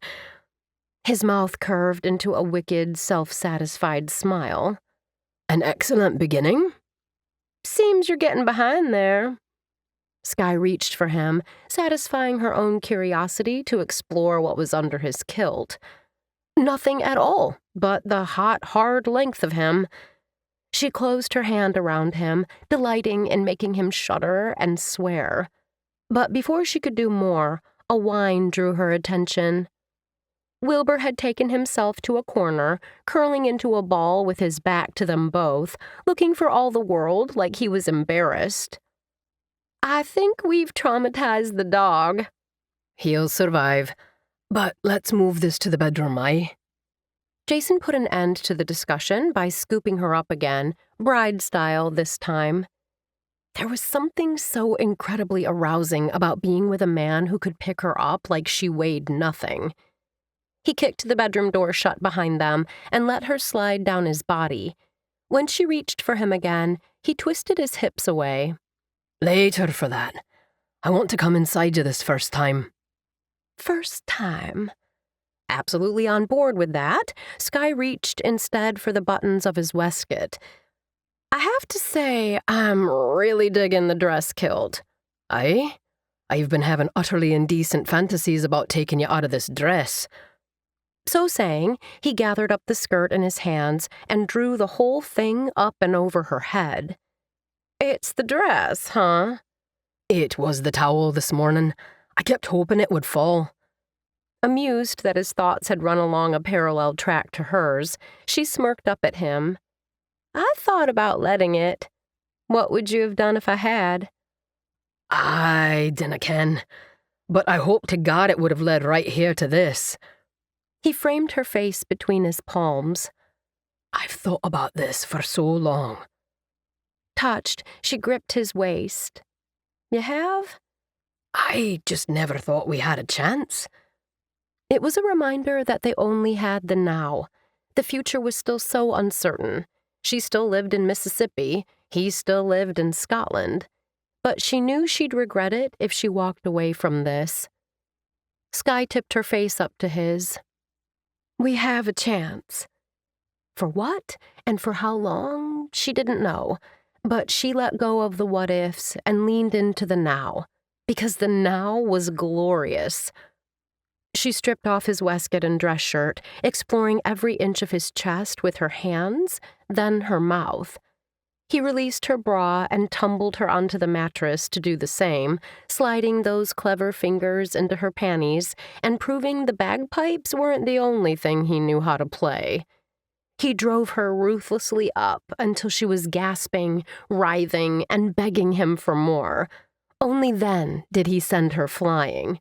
His mouth curved into a wicked, self-satisfied smile. An excellent beginning? Seems you're getting behind there. Skye reached for him, satisfying her own curiosity to explore what was under his kilt. Nothing at all but the hot, hard length of him. She closed her hand around him, delighting in making him shudder and swear. But before she could do more, a whine drew her attention. Wilbur had taken himself to a corner, curling into a ball with his back to them both, looking for all the world like he was embarrassed. I think we've traumatized the dog. He'll survive. But let's move this to the bedroom, aye? Jason put an end to the discussion by scooping her up again, bride style this time. There was something so incredibly arousing about being with a man who could pick her up like she weighed nothing. He kicked the bedroom door shut behind them and let her slide down his body. When she reached for him again, he twisted his hips away. Later for that. I want to come inside you this first time. First time. Absolutely on board with that, Skye reached instead for the buttons of his waistcoat. I have to say, I'm really digging the dress kilt. Aye? I've been having utterly indecent fantasies about taking you out of this dress. So saying, he gathered up the skirt in his hands and drew the whole thing up and over her head. It's the dress, huh? It was the towel this morning. I kept hoping it would fall. Amused that his thoughts had run along a parallel track to hers, she smirked up at him. I thought about letting it. What would you have done if I had? I dinna ken, but I hope to God it would have led right here to this. He framed her face between his palms. I've thought about this for so long. Touched, she gripped his waist. You have? I just never thought we had a chance. It was a reminder that they only had the now. The future was still so uncertain. She still lived in Mississippi. He still lived in Scotland. But she knew she'd regret it if she walked away from this. Skye tipped her face up to his. We have a chance. For what and for how long, she didn't know, but she let go of the what-ifs and leaned into the now, because the now was glorious. She stripped off his waistcoat and dress shirt, exploring every inch of his chest with her hands, then her mouth. He released her bra and tumbled her onto the mattress to do the same, sliding those clever fingers into her panties and proving the bagpipes weren't the only thing he knew how to play. He drove her ruthlessly up until she was gasping, writhing, and begging him for more. Only then did he send her flying.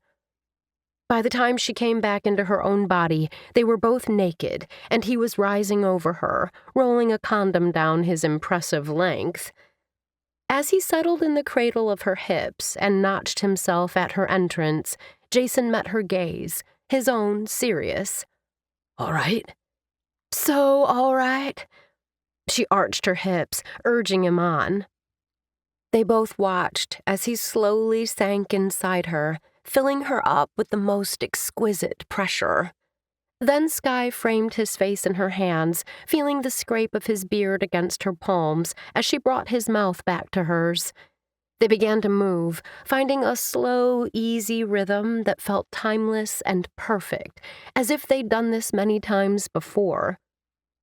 By the time she came back into her own body, they were both naked, and he was rising over her, rolling a condom down his impressive length. As he settled in the cradle of her hips and notched himself at her entrance, Jason met her gaze, his own serious. "All right?" "So all right." She arched her hips, urging him on. They both watched as he slowly sank inside her, filling her up with the most exquisite pressure. Then Skye framed his face in her hands, feeling the scrape of his beard against her palms as she brought his mouth back to hers. They began to move, finding a slow, easy rhythm that felt timeless and perfect, as if they'd done this many times before.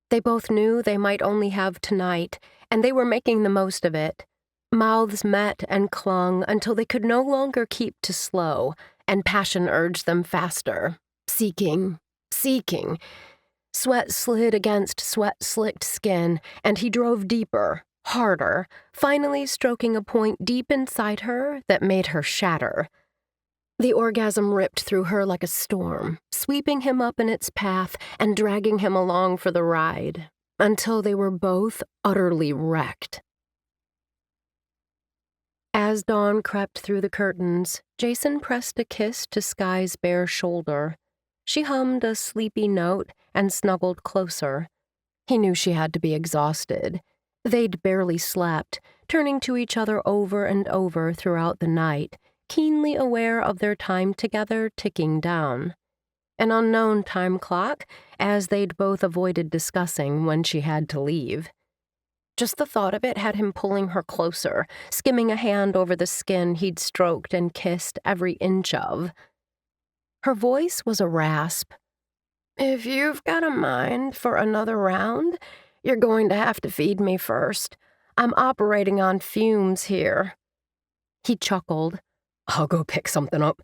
They both knew they might only have tonight, and they were making the most of it. Mouths met and clung until they could no longer keep to slow, and passion urged them faster, seeking. Sweat slid against sweat-slicked skin, and he drove deeper, harder, finally stroking a point deep inside her that made her shatter. The orgasm ripped through her like a storm, sweeping him up in its path and dragging him along for the ride, until they were both utterly wrecked. As dawn crept through the curtains, Jason pressed a kiss to Skye's bare shoulder. She hummed a sleepy note and snuggled closer. He knew she had to be exhausted. They'd barely slept, turning to each other over and over throughout the night, keenly aware of their time together ticking down. An unknown time clock, as they'd both avoided discussing when she had to leave. Just the thought of it had him pulling her closer, skimming a hand over the skin he'd stroked and kissed every inch of. Her voice was a rasp. "If you've got a mind for another round, you're going to have to feed me first. I'm operating on fumes here." He chuckled. "I'll go pick something up.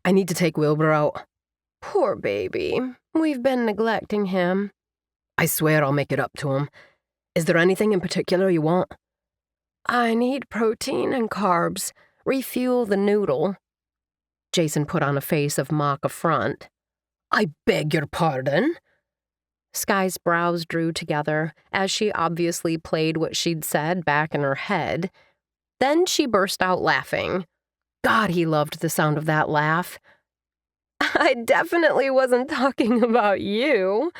I need to take Wilbur out." "Poor baby. We've been neglecting him." "I swear I'll make it up to him. Is there anything in particular you want?" "I need protein and carbs. Refuel the noodle." Jason put on a face of mock affront. "I beg your pardon?" Skye's brows drew together, as she obviously played what she'd said back in her head. Then she burst out laughing. God, he loved the sound of that laugh. "I definitely wasn't talking about you.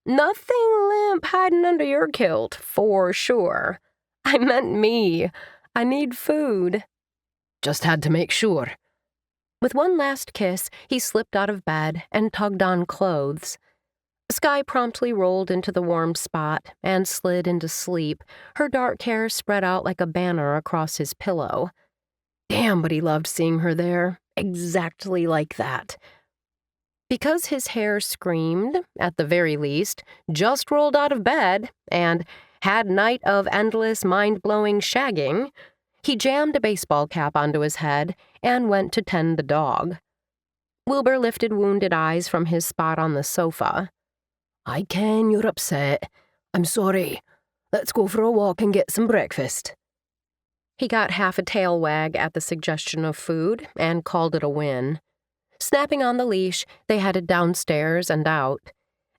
Nothing limp hiding under your kilt, for sure. I meant me. I need food." "Just had to make sure." With one last kiss, he slipped out of bed and tugged on clothes. Skye promptly rolled into the warm spot and slid into sleep, her dark hair spread out like a banner across his pillow. Damn, but he loved seeing her there, exactly like that. Because his hair screamed, at the very least, just rolled out of bed, and had night of endless, mind-blowing shagging, he jammed a baseball cap onto his head and went to tend the dog. Wilbur lifted wounded eyes from his spot on the sofa. "I ken you're upset. I'm sorry. Let's go for a walk and get some breakfast." He got half a tail wag at the suggestion of food and called it a win. Snapping on the leash, they headed downstairs and out.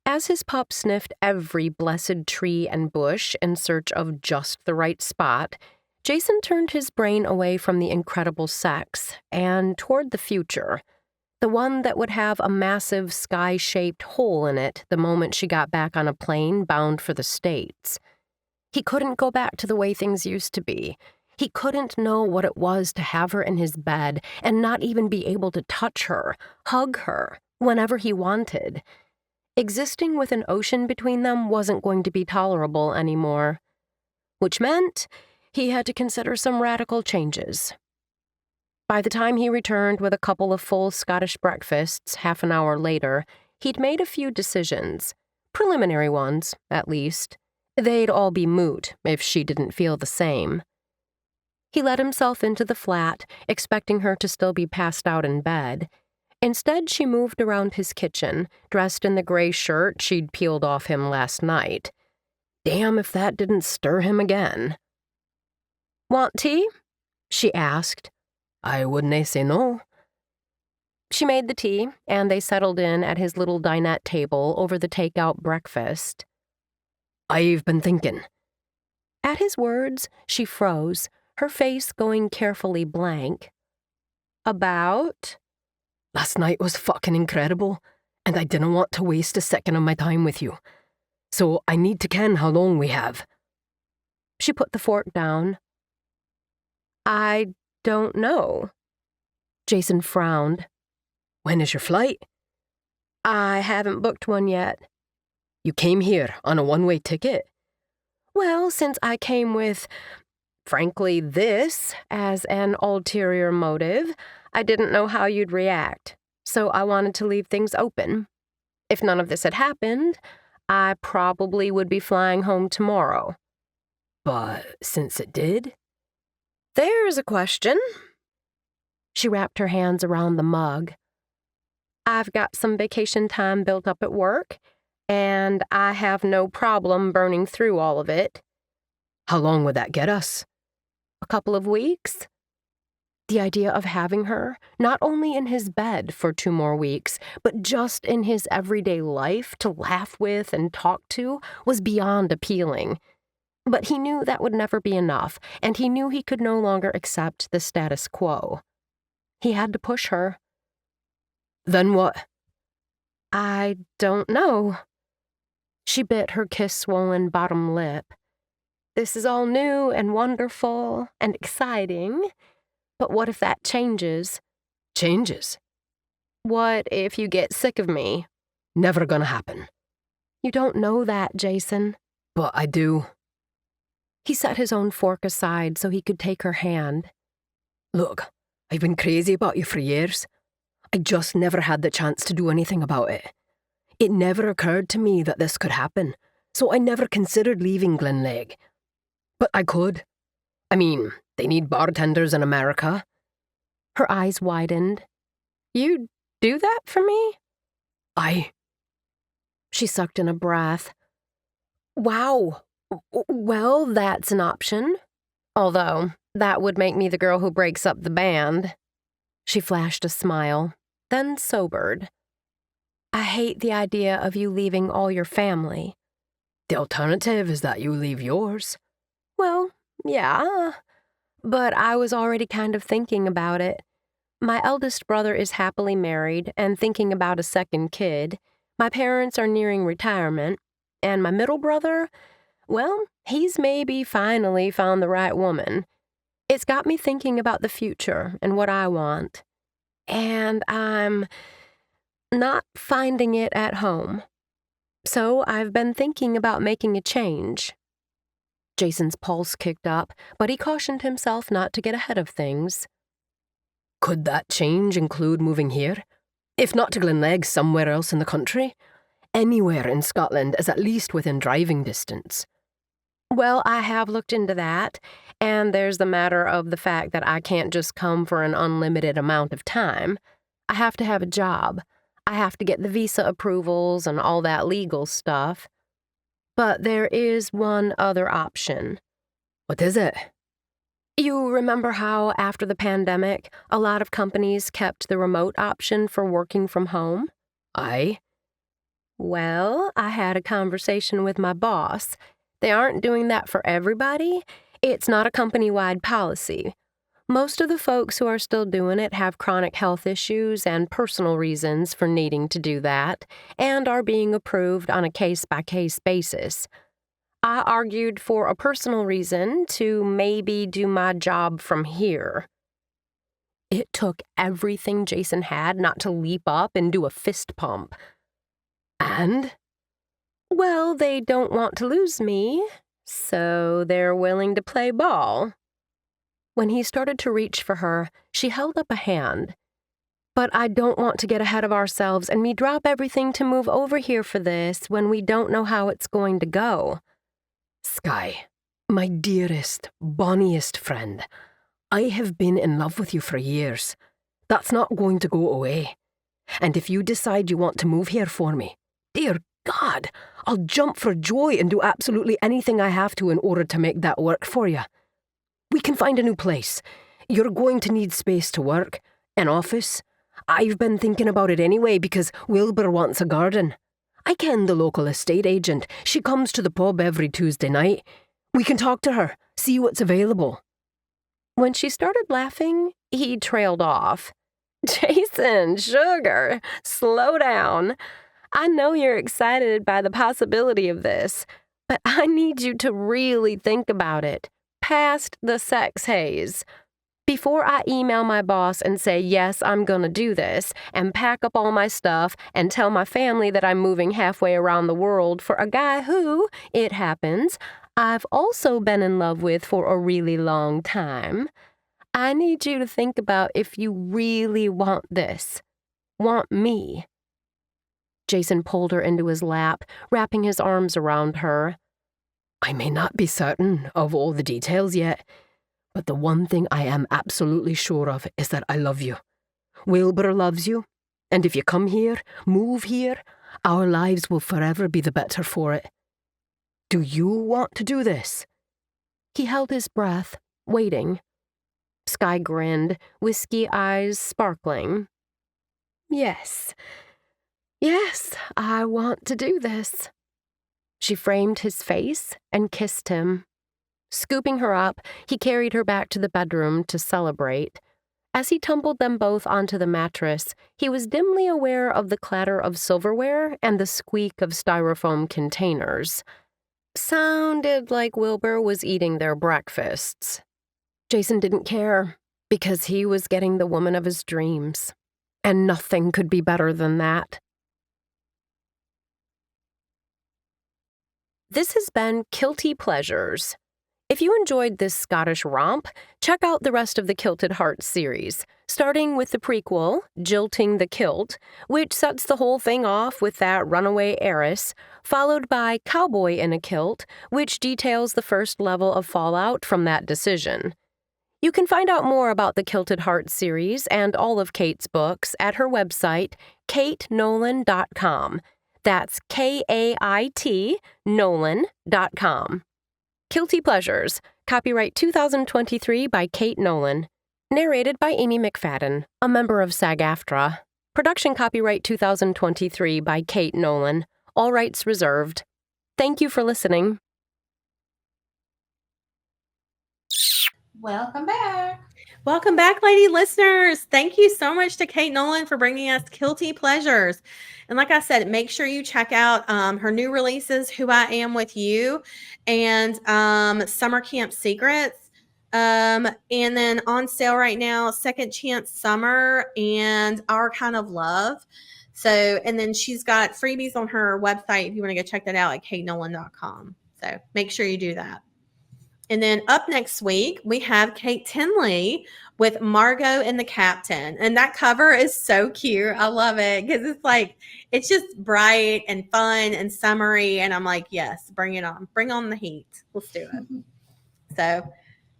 As his pup sniffed every blessed tree and bush in search of just the right spot, Jason turned his brain away from the incredible sex and toward the future, the one that would have a massive sky-shaped hole in it the moment she got back on a plane bound for the States. He couldn't go back to the way things used to be. He couldn't know what it was to have her in his bed and not even be able to touch her, hug her, whenever he wanted. Existing with an ocean between them wasn't going to be tolerable anymore, which meant he had to consider some radical changes. By the time he returned with a couple of full Scottish breakfasts half an hour later, he'd made a few decisions, preliminary ones, at least. They'd all be moot if she didn't feel the same. He let himself into the flat, expecting her to still be passed out in bed. Instead, she moved around his kitchen, dressed in the gray shirt she'd peeled off him last night. Damn if that didn't stir him again. "Want tea?" she asked. I wouldn't say no. She made the tea, and they settled in at his little dinette table over the takeout breakfast. I've been thinking. At his words, she froze, her face going carefully blank. About? Last night was fucking incredible, and I didn't want to waste a second of my time with you. So I need to ken how long we have. She put the fork down. I don't know. Jason frowned. When is your flight? I haven't booked one yet. You came here on a one-way ticket? Well, since I came with, frankly, this as an ulterior motive, I didn't know how you'd react, so I wanted to leave things open. If none of this had happened, I probably would be flying home tomorrow. But since it did? There's a question. She wrapped her hands around the mug. I've got some vacation time built up at work, and I have no problem burning through all of it. How long would that get us? A couple of weeks? The idea of having her, not only in his bed for 2 more weeks, but just in his everyday life to laugh with and talk to, was beyond appealing. But he knew that would never be enough, and he knew he could no longer accept the status quo. He had to push her. Then what? I don't know. She bit her kiss-swollen bottom lip. This is all new and wonderful and exciting, but what if that changes? Changes? What if you get sick of me? Never gonna happen. You don't know that, Jason. But I do. He set his own fork aside so he could take her hand. Look, I've been crazy about you for years. I just never had the chance to do anything about it. It never occurred to me that this could happen, so I never considered leaving Glenlake. But I could. I mean, they need bartenders in America. Her eyes widened. You'd do that for me? She sucked in a breath. Wow. Well, that's an option. Although, that would make me the girl who breaks up the band. She flashed a smile, then sobered. I hate the idea of you leaving all your family. The alternative is that you leave yours. Well, yeah, but I was already kind of thinking about it. My eldest brother is happily married and thinking about a second kid. My parents are nearing retirement. And my middle brother, well, he's maybe finally found the right woman. It's got me thinking about the future and what I want. And I'm not finding it at home. So I've been thinking about making a change. Jason's pulse kicked up, but he cautioned himself not to get ahead of things. Could that change include moving here? If not to Glenlegg, somewhere else in the country? Anywhere in Scotland is at least within driving distance. Well, I have looked into that, and there's the matter of the fact that I can't just come for an unlimited amount of time. I have to have a job. I have to get the visa approvals and all that legal stuff. But there is one other option. What is it? You remember how, after the pandemic, a lot of companies kept the remote option for working from home? Aye. Well, I had a conversation with my boss. They aren't doing that for everybody. It's not a company-wide policy. Most of the folks who are still doing it have chronic health issues and personal reasons for needing to do that, and are being approved on a case-by-case basis. I argued for a personal reason to maybe do my job from here. It took everything Jason had not to leap up and do a fist pump. And? Well, they don't want to lose me, so they're willing to play ball. When he started to reach for her, she held up a hand. But I don't want to get ahead of ourselves and me drop everything to move over here for this when we don't know how it's going to go. Skye, my dearest, bonniest friend, I have been in love with you for years. That's not going to go away. And if you decide you want to move here for me, dear God, I'll jump for joy and do absolutely anything I have to in order to make that work for you. We can find a new place. You're going to need space to work, an office. I've been thinking about it anyway because Wilbur wants a garden. I ken the local estate agent. She comes to the pub every Tuesday night. We can talk to her, see what's available. When she started laughing, he trailed off. Jason, sugar, slow down. I know you're excited by the possibility of this, but I need you to really think about it, past the sex haze. Before I email my boss and say, yes, I'm gonna do this, and pack up all my stuff and tell my family that I'm moving halfway around the world for a guy who, it happens, I've also been in love with for a really long time, I need you to think about if you really want this, want me. Jason pulled her into his lap, wrapping his arms around her. I may not be certain of all the details yet, but the one thing I am absolutely sure of is that I love you. Wilbur loves you, and if you come here, move here, our lives will forever be the better for it. Do you want to do this? He held his breath, waiting. Skye grinned, whiskey eyes sparkling. Yes, I want to do this. She framed his face and kissed him. Scooping her up, he carried her back to the bedroom to celebrate. As he tumbled them both onto the mattress, he was dimly aware of the clatter of silverware and the squeak of styrofoam containers. Sounded like Wilbur was eating their breakfasts. Jason didn't care, because he was getting the woman of his dreams. And nothing could be better than that. This has been Kilty Pleasures. If you enjoyed this Scottish romp, check out the rest of the Kilted Hearts series, starting with the prequel, Jilting the Kilt, which sets the whole thing off with that runaway heiress, followed by Cowboy in a Kilt, which details the first level of fallout from that decision. You can find out more about the Kilted Hearts series and all of Kait's books at her website, kaitnolan.com. That's Kait Nolan.com. Kilty Pleasures, copyright 2023 by Kait Nolan. Narrated by Amy McFadden, a member of SAG-AFTRA. Production copyright 2023 by Kait Nolan. All rights reserved. Thank you for listening. Welcome back. Welcome back, lady listeners. Thank you so much to Kait Nolan for bringing us Kilty Pleasures. And like I said, make sure you check out her new releases, Who I Am With You and Summer Camp Secrets. And then on sale right now, Second Chance Summer and Our Kind of Love. So, and then she's got freebies on her website if you want to go check that out at kaitnolan.com. So make sure you do that. And then up next week, we have Kate Tinley with Margot and the Captain. And that cover is so cute. I love it because it's like, it's just bright and fun and summery. And I'm like, yes, bring it on. Bring on the heat. Let's do it. So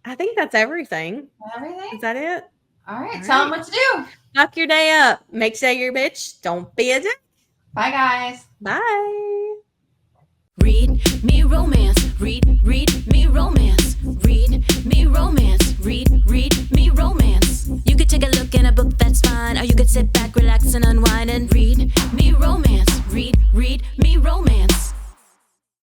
I think that's everything. Everything? Is that it? All right. Tell them what to do. Fuck your day up. Make sure you're a bitch. Don't be a dick. Bye, guys. Bye. Read me romance. Read me romance. Read me romance. Read me romance. You could take a look in a book, that's fine. Or you could sit back, relax, and unwind and read me romance. Read me romance.